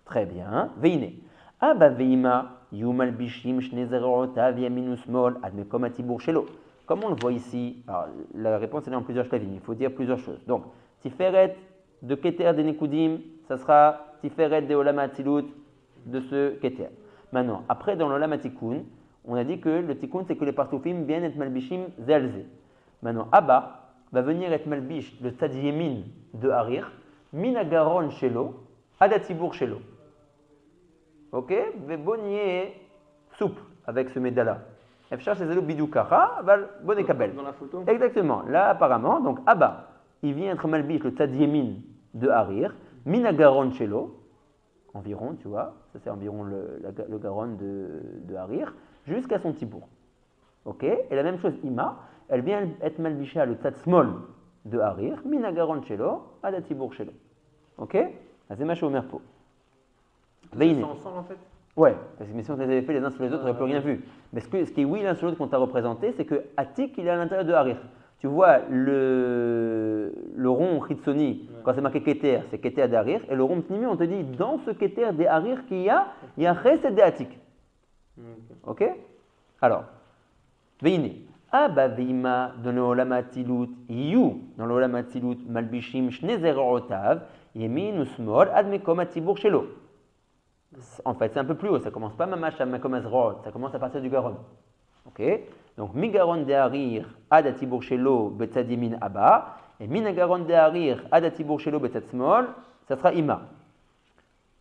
Très bien, Veine. Abba Veima, Yumal Bishim, Shnezerota, Viaminus Mol, Admekom Atibur Shelo. Comme on le voit ici, alors, la réponse est dans plusieurs shlavim, il faut dire plusieurs choses. Donc, Tiferet de Keter des Nekoudim, ça sera Tiferet de Olam Hatzilut de ce Keter. Maintenant, après dans l'Olam Hatikun, on a dit que le Tikkun, c'est que les partoufim viennent être malbishim zelze. Maintenant, Abba va venir être malbish le Tzad Yemin de Harir, Minagaron Shelo, Adatibur Shelo. Ok? Vebonier souple avec ce médala. Efshar Shezelo Bidukara, Val Bonekabel. Dans la photo. Exactement. Là, apparemment, donc Abba, il vient être malbish le Tzad Yemin de Harir, Minagaron Shelo, environ, tu vois, ça c'est environ le Garonne de Harir, jusqu'à son Tibour. Ok? Et la même chose, Ima, elle vient être malbicha le Tzad Smol de Harir, Mina Garonne Shelo, Ada Tibour Shelo. Ok? C'est ma chou merpo. C'est ensemble en fait? Ouais, parce que si on les avait fait les uns sur les autres, on n'aurait plus rien vu. Mais ce qui est oui l'un sur l'autre qu'on t'a représenté, c'est que Atik, il est à l'intérieur de Harir. Tu vois, le rond Hitsoni, quand c'est marqué Keter, c'est Keter d'Harir, et le rond Pnimi, on te dit, dans ce Keter des Harir qu'il y a Chesed de Atik. Ok? Alors, Veine, Abba Veima, dans le Olam Hatzilut, Yu, dans le Olam Hatzilut, Malbishim, Shnezerorotav, Yemin, Usmol, Admekom Atibur Shelo. En fait, c'est un peu plus haut, ça commence pas Mamash à Makom Azrod, ça commence à partir du Garon. Ok? Donc, Migaron de Harir, Adatibur Shelo, Betzad Yemin Abba, et Minagaron de Harir, Adatibur Shelo, Betzad Smol, ça sera Ima.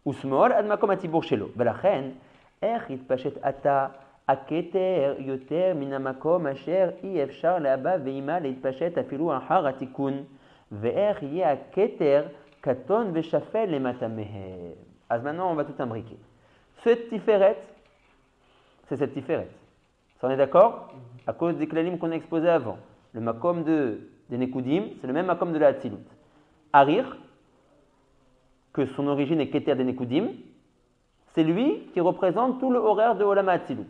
Usmol, Admakom Atibur Shelo. Velachen, Echit Pachet Ata, Aketer, Yoter, Minamakom, Asher, Efshar, Leaba, Veima, Leit Pachet, Afilu, Ahar, Atikun, Ve'er, Ye Aketer, Katon, Veshafel, et Matamehe. Alors maintenant, on va tout imbriquer. Cette Tiferet, c'est cette Tiferet. Ça, on est d'accord? À cause des klalim qu'on a exposés avant. Le makom des Nekoudim, c'est le même makom de la Hatzilut. Harir, que son origine est Keter des Nekoudim, c'est lui qui représente tout le horaire de Olam Hatzilut.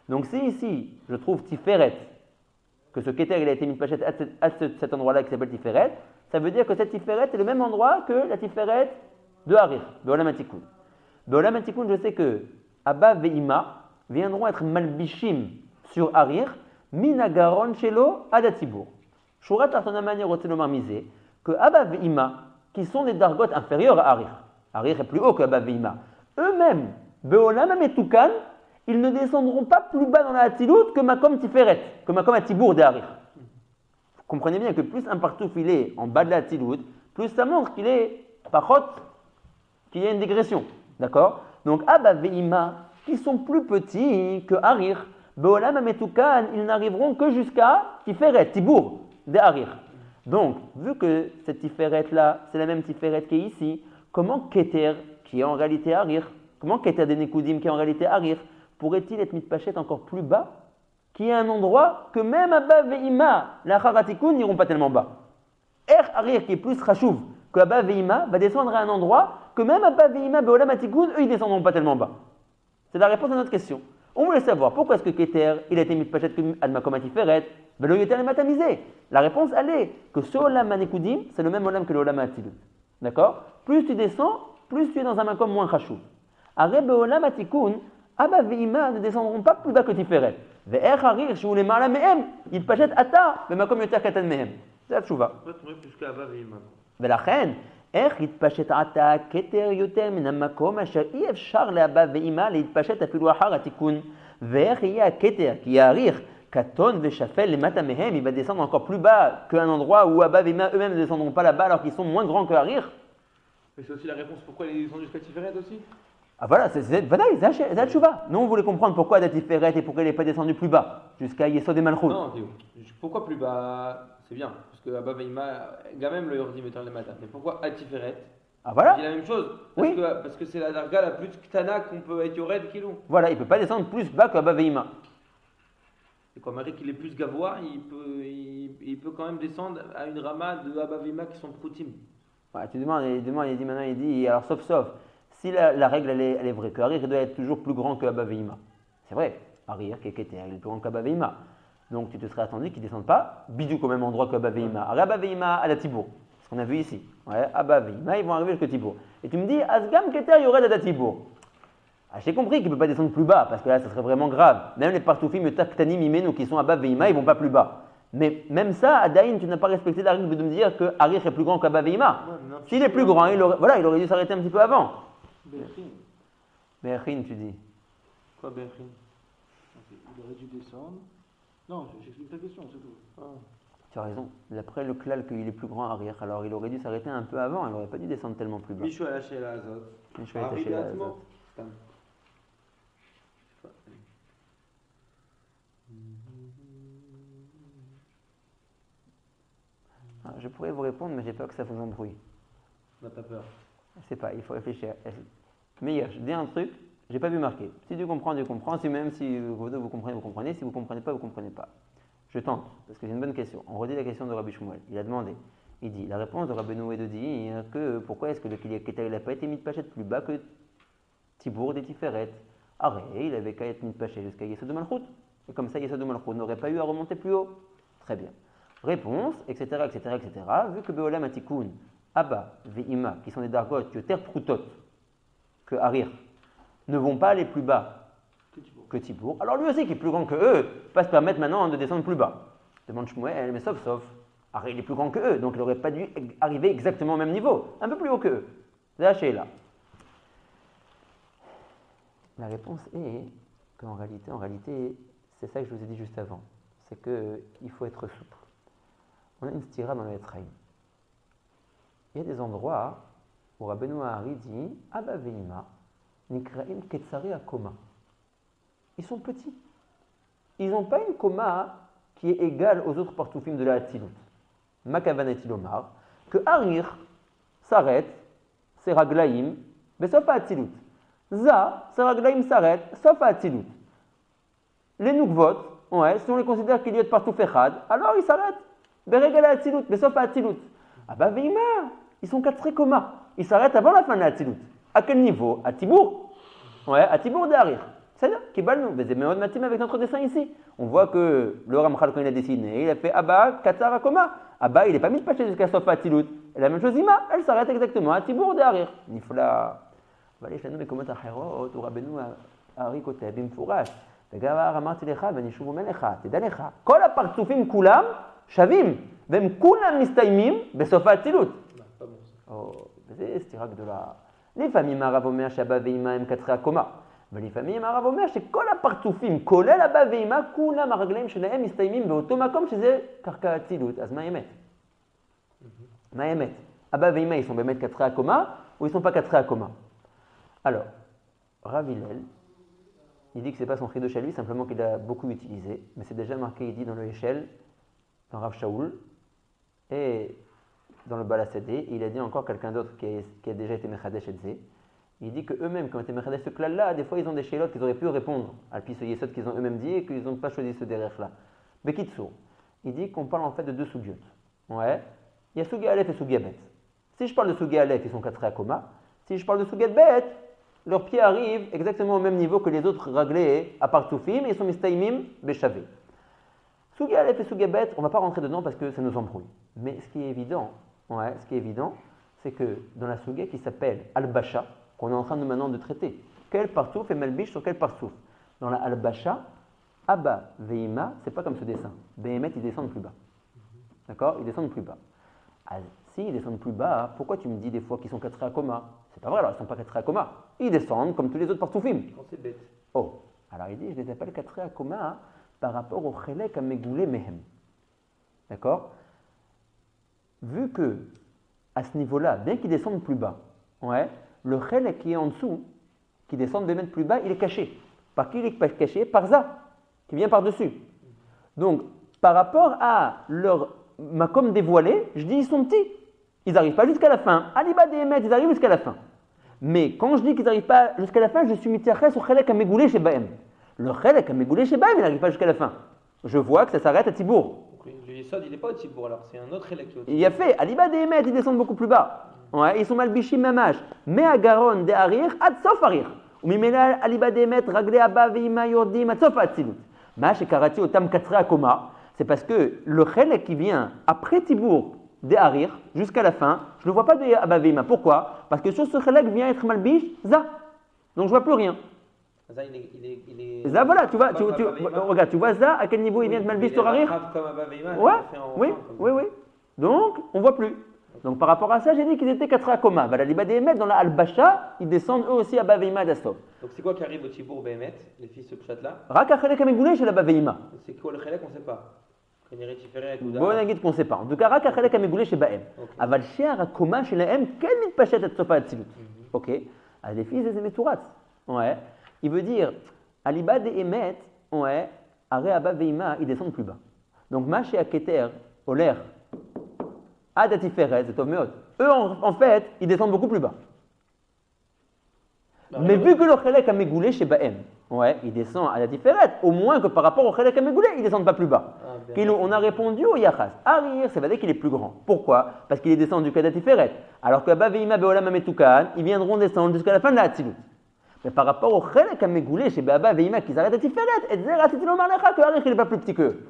Donc si ici, je trouve Tiferet, que ce Keter il a été mis de pachet à cet endroit-là qui s'appelle Tiferet, ça veut dire que cette Tiferet est le même endroit que la Tiferet de Harir, de Olam Hatikun. De Olam Hatikun, je sais que Abba Veima viendront être malbishim sur Harir, Minagaron Shelo Adatibur. Shurat Artonamani Rotzelomar Misé, que Abba Veima, qui sont des dargotes inférieures à Harir, Harir est plus haut que Abba Veima, eux-mêmes, Beolam Ametukan, ils ne descendront pas plus bas dans la Hatzilut que Makom Tiferet, que Makom Atibur de Harir. Vous Comprenez bien que plus un partouf il est en bas de la Tzilut, plus ça montre qu'il est pachot, qu'il y a une dégression. D'accord? Donc Abba Ve'ima, qui sont plus petits que Harir, Be'olam Ametukan, ils n'arriveront que jusqu'à Tiferet, Tibour, de Harir. Donc, vu que cette Tiferet-là, c'est la même Tiferet qui est ici, comment Keter, qui est en réalité Harir, comment Keter des Nekoudim, qui est en réalité Harir, pourrait-il être mitpachet encore plus bas, qui est un endroit que même Abba Ve'ima, la Haratikun, n'iront pas tellement bas. Harir, qui est plus Chachouv que Abba Ve'ima, va descendre à un endroit que même Abba Ve'ima, Be'olam Atikun, eux, ils ne descendront pas tellement bas. C'est la réponse à notre question. On voulait savoir pourquoi est-ce que Keter, il a été mitpachet comme Admakom Atiferet, Velo Yoter et Matamisé. La réponse, elle est que ce Olam Manekoudim, c'est le même Olam que le Olam Atilut. D'accord? Plus tu descends, plus tu es dans un makom moins chachou. Areb Olam Atikun, Abba Ve'ima ne descendront pas plus bas que Tiferet. Ve'er Harir, si vous voulez marla mehem, il pachet ata, le makom yoter katan mehem. C'est la tchouva. En fait, on est plus qu'Abba Ve'ima. ולכן, איך יתפשט עתה כתר יותר מן המקום אשר אי אפשר לאבא ואמא להתפשט אפילו אחר התיקון, ואיך יהיה הכתר, כי יאריך קטון ושפל למטה מהם, il va descendre encore plus bas qu'un endroit où Abba et Ima eux-mêmes ne descendront pas là-bas alors qu'ils sont moins grands que Harir. Mais c'est aussi la réponse pourquoi il est descendu jusqu'à Tiferet aussi. Ah voilà, c'est la tchouva. Nous on voulait comprendre pourquoi Datiferet et pourquoi il n'est pas descendu plus bas, jusqu'à Yesod et Malchut. Non, Théo. Pourquoi plus bas? C'est bien, parce que Abba Ve'ima, quand même le Yordim est le matin. Mais pourquoi à Tiferet? Ah voilà. Il dit la même chose. Parce Oui. parce que c'est la darga la plus ktana qu'on peut être Yored Kilou. Voilà, il ne peut pas descendre plus bas qu'Abba et Ima. Et quand Marie qu'il est plus gavois, il peut quand même descendre à une rama de Abba Ve'ima qui sont proutim. Ouais, tu demandes, il dit maintenant, il dit, alors sauf, si la règle elle est vraie, que Harir doit être toujours plus grand que Abba Ve'ima. C'est vrai, Harir, qui est plus grand qu'Abba Ve'ima. Donc tu te serais attendu qu'ils ne descendent pas bidou au même endroit qu'Abba Ve'ima. Abba Ve'ima à la Tibour, ce qu'on a vu ici. Ouais, Abba Ve'ima, ils vont arriver jusqu'à Tibour. Et tu me dis, Asgam Keter Yored à la Tibour. Ah, j'ai compris qu'il ne peut pas descendre plus bas, parce que là, ça serait vraiment grave. Même les partoufim, les taktanim, imenu, qui sont Abba Ve'ima, ils ne vont pas plus bas. Mais même ça, Adaïn, tu n'as pas respecté la règle de me dire que Harir est plus grand qu'Abba Ve'ima. S'il est plus grand, il aurait dû s'arrêter un petit peu avant. Berchin, tu dis. Quoi, Berchin? Il aurait dû descendre. Non, j'explique ta question, c'est tout. Ah. Tu as raison. D'après le klal qu'il est plus grand Harir, alors il aurait dû s'arrêter un peu avant, il n'aurait pas dû descendre tellement plus bas. Michou a lâché la azot. Michou a lâché la azot. Je pourrais vous répondre, mais j'ai peur que ça vous embrouille. On n'a pas peur. Je sais pas, il faut réfléchir. Mais je dis un truc, j'ai pas vu marquer. Si tu comprends, tu comprends. Si même si vous comprenez, vous comprenez. Si vous comprenez pas, vous comprenez pas. Je tente, parce que c'est une bonne question. On redit la question de Rabbi Shmuel. Il a demandé. Il dit, la réponse de Rabbeinu est de dire que pourquoi est-ce que le Keter n'a pas été mis de pachet plus bas que Tibour des Tiferet. Arrête, il avait qu'à être mis de pachet jusqu'à Yesod de Malchut. Et comme ça, Yesod de Malchut n'aurait pas eu à remonter plus haut. Très bien. Réponse, etc., etc., etc. Vu que Beolam Atikun, Abba, Ve'ima, qui sont des dargot, Yoter Proutot, que Harir, ne vont pas aller plus bas que Tibour, alors lui aussi qui est plus grand que eux, va se permettre maintenant de descendre plus bas. Demande Shmuel, mais sauf, Harir il est plus grand que eux, donc il n'aurait pas dû arriver exactement au même niveau, un peu plus haut que eux. C'est là. La réponse est qu'en réalité, c'est ça que je vous ai dit juste avant, c'est qu'il faut être souple. On a une stira dans le Etzraïm. Il y a des endroits où Rabbeinu Ahari dit Abba Ve'ima, Nikraim Ketzari Akoma. Ils sont petits. Ils n'ont pas une coma qui est égale aux autres partoufim de la Hatzilut. Makavaneti Lomar, que Harir s'arrête, c'est Raglaim, mais sauf à Hatzilut. Za, c'est Raglaim s'arrête, sauf à Hatzilut. Les Nukvot, si on les considère qu'il y a de partout Fechad, alors ils s'arrêtent. Beregal à Hatzilut, mais sauf à Hatzilut. Abba Ve'ima, ils sont quatre coma. Ils s'arrêtent avant la fin de la Hatzilut. À quel niveau? À Tibour. À Tibour de Harir. C'est-à-dire, Kibalnou, mais c'est Méod Matim avec notre dessin ici. On voit que le Ramchal, quand il a dessiné, il a fait Abba, Katsar, Akoma. Abba, il n'est pas mis de paché jusqu'à Sofa Hatzilut. Et la même chose, Ima, elle s'arrête exactement à Tibour de Harir. Nifla. ויש לנו מקומות אחרות, ורבנו הארי כותב במפורש, וגם אמרתי לך ואני שוב אומר לך, תדע לך, כל הפרצופים כולם שווים, והם כולם מסתיימים בסוף האצילות. וזה סתירה גדולה. לפעמים הרב אומר שאבא ואמא הם קצרי הקומה, ולפעמים הרב אומר שכל הפרצופים, כולל אבא ואמא, כולם הרגליים שלהם מסתיימים באותו מקום שזה קרקע האצילות. אז מה האמת? מה האמת? אבא ואמא, ils sont באמת קצרי הקומה, ou ils sont pas קצרי הקומה? Alors, Rav Hillel, il dit que ce n'est pas son chidosh à lui, simplement qu'il a beaucoup utilisé, mais c'est déjà marqué, il dit dans le Echel, dans Rav Shaul, et dans le Balasadé, il a dit encore quelqu'un d'autre qui a déjà été Mechadesh et Zé. Il dit qu'eux-mêmes, qui ont été Mechadesh ce klal-là, des fois ils ont des shaylotes qu'ils auraient pu répondre, à ce yesod qu'ils ont eux-mêmes dit et qu'ils n'ont pas choisi ce derrière-là. Bekitsour, il dit qu'on parle en fait de deux sugyot. Ouais, il y a Sugi Aleph et Sugi Bet. Si je parle de Sugi Aleph, ils sont 4 à Koma. Si je parle de Sugi Bet, leurs pieds arrivent exactement au même niveau que les autres raglés à part Soufim et ils sont Mistaimim Beshavé. Sugi Aleph et Sugi Bet, on ne va pas rentrer dedans parce que ça nous embrouille. Mais ce qui est évident, c'est que dans la Sugi qui s'appelle Al-Basha, qu'on est en train de maintenant de traiter, quel partouf et Melbish sur quel partouf? Dans la Al-Basha, Abba, Veima, c'est pas comme ce dessin. Behemet, ils descendent plus bas. D'accord? Ils descendent plus bas. Ah, si ils descendent plus bas, pourquoi tu me dis des fois qu'ils sont 4 à coma? C'est pas vrai, alors ils sont pas 4 à coma. Ils descendent comme tous les autres partoufim. Quand c'est bête. Oh, alors il dit, je les appelle 4 à coma par rapport au chelek à megoulé mehem. D'accord? Vu que, à ce niveau-là, bien qu'ils descendent plus bas, ouais, le chelek qui est en dessous, qui descend 2 mètres plus bas, il est caché. Par qui il est caché? Par ça, qui vient par-dessus. Donc, par rapport à leur makom dévoilé, je dis ils sont petits. Ils n'arrivent pas jusqu'à la fin. Aliba des Emet, ils arrivent jusqu'à la fin. Mais quand je dis qu'ils n'arrivent pas jusqu'à la fin, je suis mitiachès au chelek à megoulé chez Bahem. Le chelek à megoulé chez Bahem, il n'arrive pas jusqu'à la fin. Je vois que ça s'arrête à Tibour. Le Yesod, il n'est pas au Tibour, alors c'est un autre chelek. Il y a fait, Aliba des Emet, ils descendent beaucoup plus bas. Ouais, ils sont malbichim mamash. Mais à Garon de Harir, ad sof Harir. Ou mimela Aliba des Emet, raglé abba veima yordim, ad sof atzilut. Mash et karati otam 4 à koma. C'est parce que le chelek qui vient après Tibour des Harir jusqu'à la fin, je ne le vois pas de Abba Veima. Pourquoi? Parce que sur ce chelek vient être malbish, za. Donc je ne vois plus rien. Ça, il est... Ça, voilà, tu vois, regarde, tu vois ça, à quel niveau il vient de malbish sur Harir? Comme Abba Veima. Ouais, oui. Donc, on ne voit plus. Donc par rapport à ça, j'ai dit qu'ils étaient 4 à Koma. La Liba des Emet, dans la Al-Basha, ils descendent eux aussi à Abba Veima d'Astov. Donc c'est quoi qui arrive au Tibour Behemet, les fils de Pshat-là? Raka chelek amegoulé chez la Abba Veima. C'est quoi le chelek, on ne sait pas. Bon, on dit qu'on ne sait pas. En tout cas, Raka chelek amegoulé chez Bahem. Aval shear akoma chez la M, quel mitpachet at sofa atzilut. Ok. Alors les fils des Emetouratz. Ouais. Il veut dire, à Liba des Emet, ouais, Are Abba Veima, ils descendent plus bas. Donc, Maché Aketer, Oler, Adatiferet, c'est Tov Meot. Eux, en fait, ils descendent beaucoup plus bas. Mais vu que le chelek a megoulé chez Bahem, ouais, il descend à la différette, au moins que par rapport au chelek à megoulé, ils ne descendent pas plus bas. On a répondu au Yachas. Arir, ça veut dire qu'il est plus grand. Pourquoi? Parce qu'il est descendu qu'à la différette. Alors que Baveima Beolam Ametukan, ils viendront descendre jusqu'à la fin de la Hatzilut. Mais par rapport au chelek à megoulé chez Baba Veima, qu'ils arrêtent à différette, et Zera, c'est Tilomar Lecha, que Arir, il n'est pas plus petit qu'eux.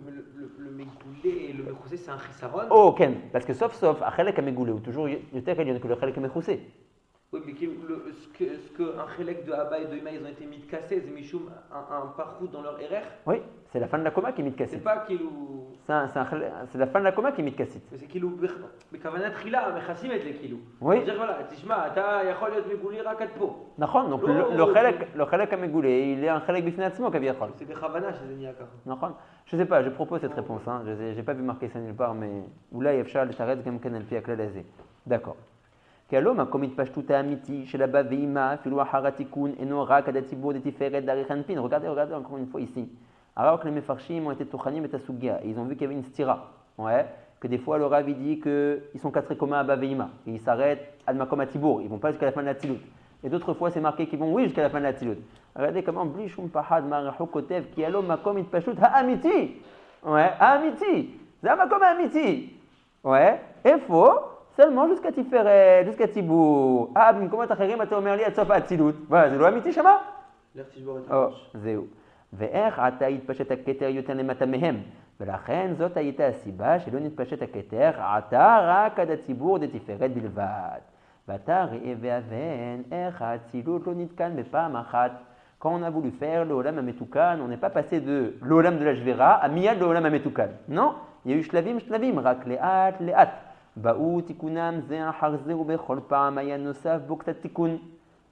Le megoulé et le mechoussé, c'est un chisaron? Oh, Ken, parce que sauf, à chelek à megoulé, ou toujours, Yotek, il y a que le chelek à mechoussé. Oui, mais ce qu'un chelek de Abba et de Ima, ils ont été mis de casser, c'est Michoum, un parcours dans leur RR. Oui, c'est la fin de la coma qui est mis de casser. C'est pas qu'il ou. C'est la fin de la coma qui est mis de casser. Mais c'est qu'il ou. Mais Kavanat Rila, mais Chassim est les kilou. Oui. C'est-à-dire, voilà, Tishma, t'as Yachol Yot Megouli Rakat Po. D'accord, donc le chelek à megoulé, il est un chelek bifnatzmo kaviachol. C'est des Chavana chez Zeniaka. D'accord. Je sais pas, je propose cette réponse. Hein. Je n'ai pas vu marquer ça nulle part, mais Oula Yefshal et Taret Gamken Alpi Aklalazé. D'accord. Qu'alom a commis pashtout amiti chez la Baveima, Filou Haratikun, Enora, Kadatibo, de Tiferet, Darichanpin. Regardez encore une fois ici. Alors que les Mefarshim ont été Touchanim et Tasugia, ils ont vu qu'il y avait une stira. Ouais. Que des fois le Rav dit qu'ils sont 4 communs à Baveima. Et ils s'arrêtent à Makom à Tibour. Ils ne vont pas jusqu'à la fin de la Tzilut. Et d'autres fois c'est marqué qu'ils vont oui jusqu'à la fin de la Tzilut. Regardez comment Blishum Pahad Marahou Kotev qui alom a commis pashtout amiti. Ouais, amiti. C'est Makom amiti. Ouais. Et faux. Seulement jusqu'à Tiferet, jusqu'à Tibour. Ah, comment t'as fait, tu m'as dit à Tsofa Atzilut. Voilà, c'est l'amitié, Shama? L'air Tishbour est Oh, zéo. Ve'er ata yitpashet haketer yoter lemata mehem. ולכן זאת הייתה הסיבה שלא נתפשט הכתר, עתה רק עד הציבור דתפארת בלבד. ועתה ראה והבן, איך האצילות לא נתקן בפעם אחת. Quand on a voulu faire le Olam HaMetukan, on n'est pas passé de l'Olam de la Jvera à Miyad le Olam HaMetukan. Non, il y a eu shlavim, רק לאט, לאט. באו תיקונם זה אחר זה ובכל פעם היה נוסף בו קצת תיקון.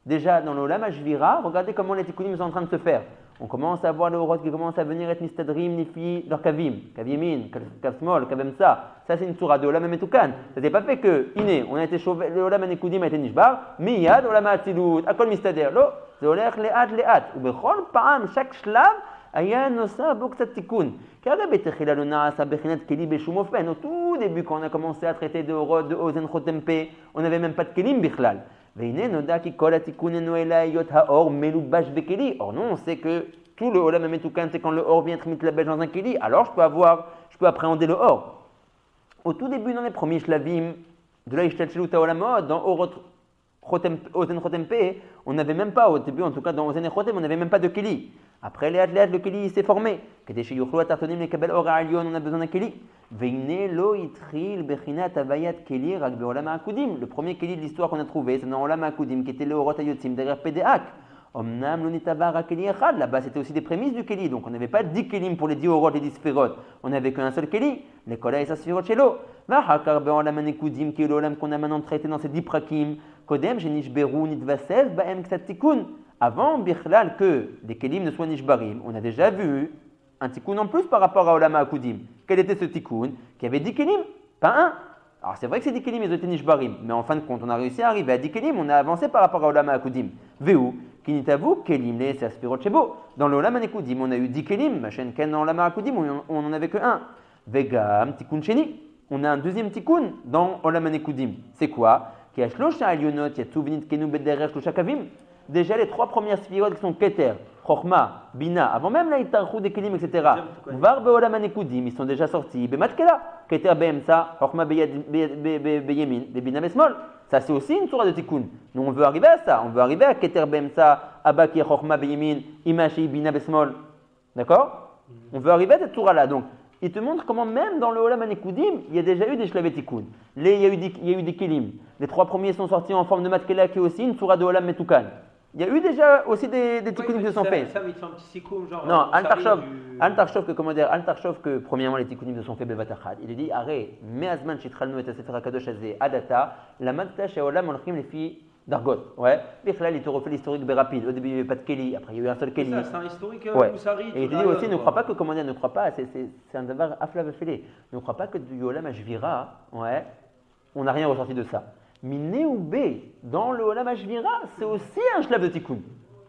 Déjà, dans le Olam Hashvira, regardez comment les tikkunim sont en train de se faire. On commence à voir les orot qui commencent à venir être mistadrim, nifi, leur kavim, kavimin, kavsmol, kavemsa. Ça, c'est une surah de Olam Metukan. Ça s'est pas fait que, on a été chauvé, le Olam Hanekudim a été nishbar, miyad, Olam Hatzilut, akol mistader. Lo, c'est olech le'at. Ou bechol pa'am, chaque shlav, aya nosa boksat tikkun. Car le betechila lo na'asa bechinat keli beshum ofen. Au tout début, quand on a commencé à traiter de orot, de ozen chotempe, on n'avait même pas de kelim bichlal. Or non, on sait que tout le Olam Metukan, c'est quand le or vient être mitlabel dans un keli, alors je peux appréhender le or. Au tout début, dans les premiers shlavim de la Ishtalchelut Olamot, dans Ozen Chotempe, on n'avait même pas, au début en tout cas dans Ozen Chotem, on n'avait même pas de keli. Après, le keli s'est formé. On a besoin d'un keli. Le premier keli de l'histoire qu'on a trouvé, c'est dans Olam HaKudim, qui était le Orot HaYotzim derrière Pédéak. Là-bas, c'était aussi des prémices du keli. Donc, on n'avait pas 10 kelim pour les 10 orot et 10 sphérot. On n'avait qu'un seul keli. Les kola et sa sphérot chez l'eau. Olam HaNekudim, qui est l'Olam qu'on a maintenant traité dans ces 10 prakim. Kodem, Jenishberu, Nitvasev, Baem Ksat Tikkun. Avant, Bichlal, que les kelim ne soient nishbarim, on a déjà vu un tikkun en plus par rapport à Olam HaKudim. Quel était ce tikkun? Qui avait 10 kelim, pas un. Alors c'est vrai que ces 10 kelim, ils ont été nishbarim, mais en fin de compte, on a réussi à arriver à 10 kelim, on a avancé par rapport à Olam HaKudim. Veu, kinitavu, kelim, les aspirot shebo. Dans l'Olam HaNekudim, on a eu 10 kelim, machin ken dans Olam HaKudim, on n'en avait que un. Vegam, tikkun sheni. On a un deuxième tikkun dans Olam HaNekudim. C'est quoi? Qui a shlosha alionot, yatou vinit kenu bederer shlosha kavim. Déjà, les 3 premières sphirot qui sont Keter, Chochma, Bina, avant même la Itarchou des Kelim, etc. Var Be'olam HaNekudim, ils sont déjà sortis. Bematkela, Keter Be'emsa, Chochma Be'yemin, Bina Besmol. Ça, c'est aussi une sourate de Tikkun. Nous, on veut arriver à ça. On veut arriver à Keter Be'emsa, Abaki, Chochma Be'yemin, Imashi, Bina Besmol. D'accord? On veut arriver à cette sourate-là. Donc, il te montre comment même dans le Olam HaNekudim, il y a déjà eu des Shlavei Tikkun. Il y a eu des Kelim. Les 3 premiers sont sortis en forme de Matkela, qui est aussi une sourate de Olam Metukan. Il y a eu déjà aussi des tikkunim qui se sont faits. Ça, il fait un petit sikkoum, genre. Non, Al-Tarshov, que premièrement les tikkunim se sont faits bevatachad. Il a dit, arrête, me'azman shitralnu et sefer hakadosh hazeh adata, la matta she'olam olchim les filles d'argot. Ouais. Bichlal, il te refait l'historique rapide. Au début, il n'y avait pas de Keli, après, il y a eu un seul Keli. C'est un historique ouais. Moussari. Et il te dit aussi, ne crois pas que, comment dire, ne crois pas, c'est un davar aflav afélé. Ne crois pas que du Olam Hashvira, ouais, on n'a rien ressorti de ça. Minéoubé, dans le Olam Hashvira, c'est aussi un shlav de tikkun.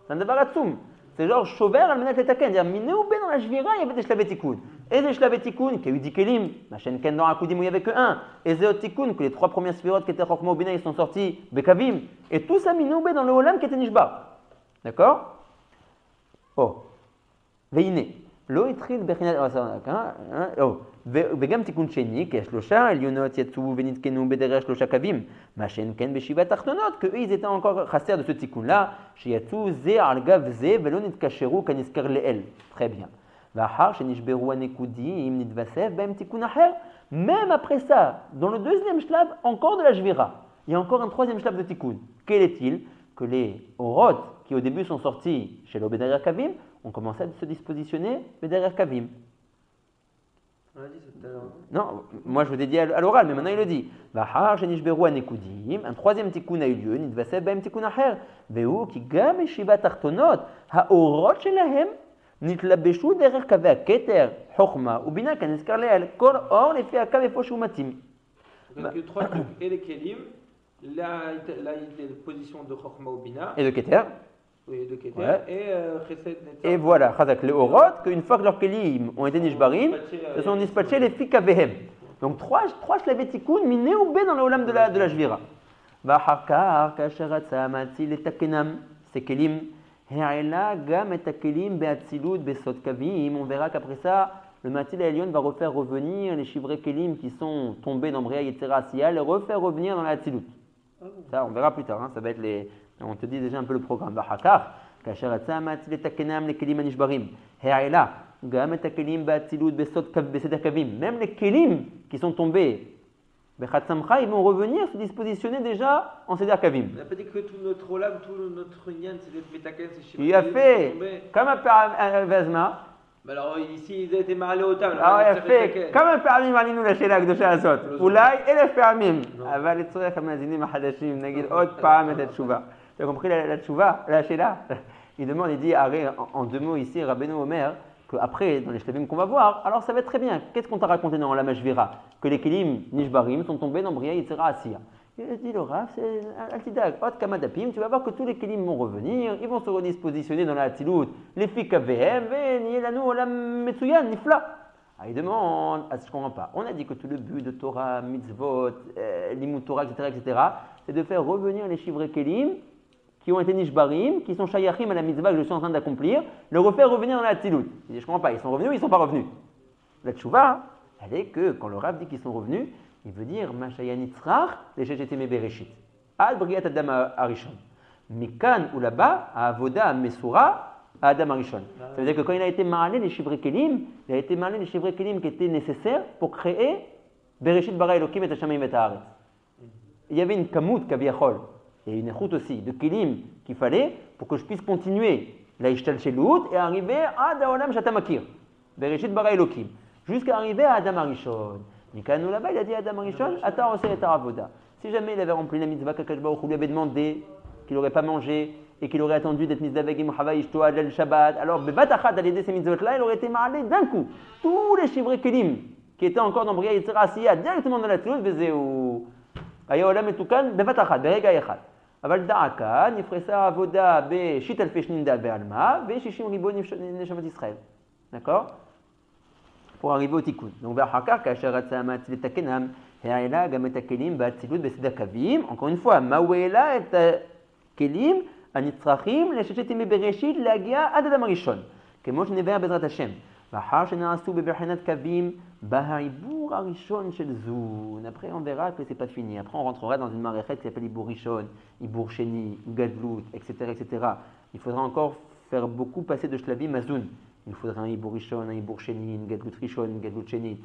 C'est un davaratsum. C'est genre Shover al-Menat Letaken. C'est-à-dire, Minéoubé dans la Hashvira, il y avait des shlav de tikkun. Et des shlav de tikkun, qui a eu 10 kelim, Machen Ken dans Hakudim où il n'y avait que un. Et Zéot tikkun, que les 3 premières sphirotes qui étaient Chokhma ou Bina, ils sont sortis Bekavim. Et tout ça, Minéoubé dans le Olam qui était Nishbar. D'accord? Oh. Veine. Lo itril bechinat. Oh. וגם תיקון שני, כי השלושה עליונות יצאו ונתקנו בדרך 3 קווים, מה שאין כן בשבע תחתונות, qu'eux ils étaient encore חסר de ce תיקון-là, שיצאו זה על גב זה ולא נתקשרו כנזכר לאל. Très bien. ואחר שנשברו הנקודים, נתווסף בהם תיקון אחר, même après ça, dans le deuxième shlav, encore de la Shvira, il y a encore un troisième shlav de tikkun. Quel est-il? Que les orot, qui au début sont sortis chez l'Obédarer Kavim, ont commencé à se dispositionner Bédarer Kavim. On l'a dit tout à l'heure. Non, moi je vous ai dit à l'oral, mais maintenant il le dit. Un troisième tikkun a eu lieu, nitvasev b'hem tikkun acher, vehu ki gam eshiva tartonot, haorot shelahem, nitlabeshu derer kaveh haketer, chokhma, ubina kaneskar le'al, kol or lefi hakav efo shu matim. Donc les 3 trucs, et les kelim, la position de chokhma ou bina. Et de keter. Oui, de Keter, ouais. Et Chesed Netzach. Et voilà, Chazak, les Orot, qu'une fois que leurs kelim ont été nishbarim, se sont dispatchés les fik avehem. Donc 3 shlavei tikkun, minéoubé dans le olam de la Shvira. V'achakar, kasheratza, matzil et takenam, ces kelim, he'ela gam et takelim be'atzilut be'sot kavim. On verra qu'après ça, le matzil Elion va refaire revenir les chivrés kelim qui sont tombés dans Bria Yetzera Asiya, les refaire revenir dans la atzilut. Ça, on verra plus tard, hein, ça va être les. On te dit déjà un peu le programme. Bahakar, kasher atzamat le takenam les kelim anishbarim. He'ela, gam et takelim ba'atzilut besot beseder kavim. Même les kelim qui sont tombés, bechatsamcha, ils vont revenir se dispositionner déjà en seder kavim. On n'a pas dit que tout notre olam, tout notre nyan, c'est d'être metaken, c'est chez. Il a fait comme un père Vezma. Mais alors ici, ils étaient marlés au table. Alors il a fait comme un פעמים עלינו לשאלה הקדושה הזאת. אולי 1000 פעמים. אבל לצורך המאזינים החדשים נגיד עוד פעם את התשובה. Tu as compris la tchouva, la shéla? Il demande, il dit, en deux mots ici, Rabbeinu Omer, qu'après, dans les shlavim qu'on va voir, alors ça va être très bien. Qu'est-ce qu'on t'a raconté dans la Mashvira? Que les kelim nishbarim sont tombés dans Bria Yitzhara Asiya. Il a dit le Rav, c'est Altidag, Ot Kamadapim, tu vas voir que tous les kelim vont revenir, ils vont se redispositionner dans la Hatzilut, les fik AVM, Nielanu Olam Metsuyan, Nifla. Ah, il demande, je ne comprends pas. On a dit que tout le but de Torah, mitzvot, limut Torah, etc., c'est de faire revenir les shivre kelim qui ont été nishbarim, qui sont shayachim à la mitzvah que je suis en train d'accomplir, le refaire revenir dans la Hatzilut. Il dit, je ne comprends pas, ils sont revenus ou ils ne sont pas revenus? La tchouva, elle est que quand le Rav dit qu'ils sont revenus, il veut dire Mashayanitzrach, les Shechetim Bereshit. Ad Briat Adam Arishon. Mikan ou là-bas, à Avoda Mesura, à Adam Arishon. Ça veut dire que quand il a été maralé les Shivre Kelim, il a été maralé les Shivre Kelim qui étaient nécessaires pour créer Bereshit Bara Elokim et Hashamayim et Haaretz. Il y avait une kamut kaviachol, et une échoute aussi, de Kelim qu'il fallait pour que je puisse continuer la Ishtal Shelut et arriver à Daolam Shatamakir. Bereshit Bara Elokim. Jusqu'à arriver à Adam Arishon. Mikanou là-bas, il a dit à Adam Arishon, attends, c'est ta avoda. Si jamais il avait rempli la mitzvah qu'Akadosh Baruch Hu lui avait demandé, qu'il n'aurait pas mangé et qu'il aurait attendu d'être mitzvah Hava Ishto Adel Shabbat, alors Bebatachat, à l'aider ces mitzvot-là, il aurait été maralé d'un coup. Tous les shivre kelim qui étaient encore dans Bria Yitzhara Asiya, directement dans la Tzilut, Vezeu. Ayaolam et Tukan, Bebatachat, Berega Echad. Aval Da'akan, il ferait ça avoda be Shit Alfe Shninda Be'alma, be Shishim Ribo Neshamat Israël. D'accord? Pour arriver au tikkun. Donc, encore une fois, Mawela et Kelim, Anitzrachim, les Shechetim Bereshit, Lagia, Adam Arishon. Kemo Shnever Bezrat Hashem. Bahar Shenaasu Beberhanat Kavim, Baharibur Arishon Shelzun. Après, on verra que c'est pas fini. Après, on rentrera dans une maréchette qui s'appelle Ibur Rishon, Ibur Sheni, Gadlut, etc., etc. Il faudra encore faire beaucoup passer de Shlavim Mazun. Il faudra un Ibur Rishon, un Ibur Sheni, une Gadlut Rishon, une Gadlut Shenit.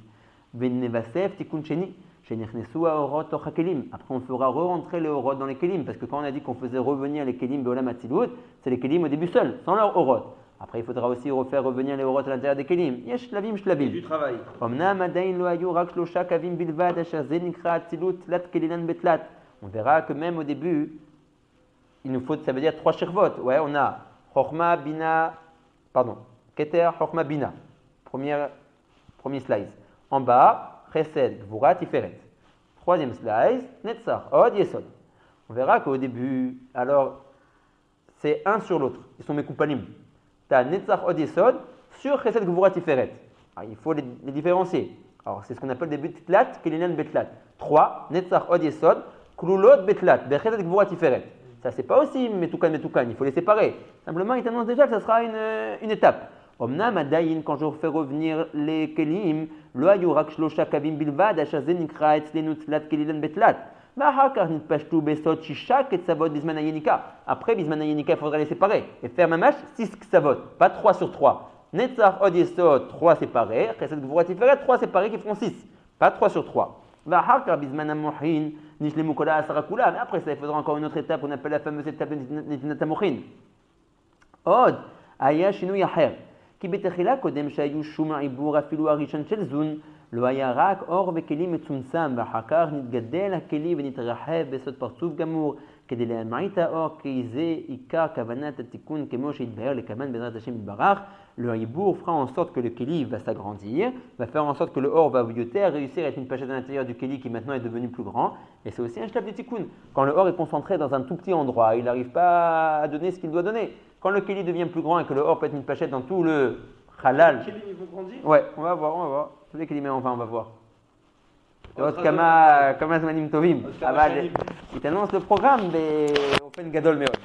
Venevasef Tikkun Sheni. Shenichnesu Aorot Toch HaKelim. Après, on fera re-rentrer les Orot dans les Kelim. Parce que quand on a dit qu'on faisait revenir les Kelim Beolam Hatzilut, c'est les Kelim au début seuls, sans leur Orot. Après, il faudra aussi refaire revenir les Orot à l'intérieur des Kelim. Yesh Shlavim Shlavim. Du travail. Omnam Adain Lo Ayu Rak Shlosha Kavim Bilvad Asher Ze Nikra Hatzilut Lat Kelilan Betlat. On verra que même au début, il nous faut, ça veut dire 3 shirvot. Ouais, on a Chochma, Bina, Keter, Chochma, Bina. Premier slice. En bas, Chesed, Gvura, Tiferet. Troisième slice, Netzach, Od, Yesod. On verra qu'au début, alors, c'est un sur l'autre. Ils sont Mekoupalim. Tu as Netzach, Od, Yesod sur Chesed, Gvura, Tiferet. Alors, il faut les différencier. Alors, c'est ce qu'on appelle des Betlat, Kelinan, Betlat. 3, Netzach, Od, Yesod, Klulot, Betlat, Bechesed, Gvura, Tiferet. Ça, c'est pas aussi Metoukan, il faut les séparer. Simplement, il t'annonce déjà que ça sera une étape. Omnam Adayin, quand je fais revenir les Kelim, Lo Ayu Rak Shlosha Kavim Bilvad, Asher Ze Nikra Etzlenu Tzlat Kelilan Betlat. V'achar Nitpashtu Besot Shisha Ketsavot Bisman Hayenika. Après, Bisman Hayenika, il faudra les séparer. Et faire mamash 6 Ksavot, pas 3 sur 3. Netzach Od Yesod, 3 séparés. Chesed Gvura Tiferet, 3 séparés qui feront 6. Pas 3 sur 3. V'achar Bisman Hamohin, Nishlemu Kola Asarakula. Mais après ça, il faudra encore une autre étape qu'on appelle la fameuse étape de Nitinat Hamochin. Od, Aya Shinu Yaher. כי בתחילה קודם שהיו שום העיבור אפילו הראשון של זון, לא היה רק אור וכלים מצומצם, ואחר כך נתגדל הכלי ונתרחב בסוד פרצוף גמור, כדי להמעיט האור, כי זה עיקר כוונת התיקון כמו שהתבהר לכמן בעזרת השם יתברך. Le hibour fera en sorte que le keli va s'agrandir, va faire en sorte que le or va réussir à être une pachette à l'intérieur du keli qui maintenant est devenu plus grand. Et c'est aussi un shlab de tikkun. Quand le or est concentré dans un tout petit endroit, il n'arrive pas à donner ce qu'il doit donner. Quand le keli devient plus grand et que le or peut être une pachette dans tout le halal. Les kelim, ils vont grandir. Ouais, on va voir. Tous les kelim, enfin, on va voir. Kama Zmanim Tovim. Il t'annonce le programme, mais on fait une gadol meod.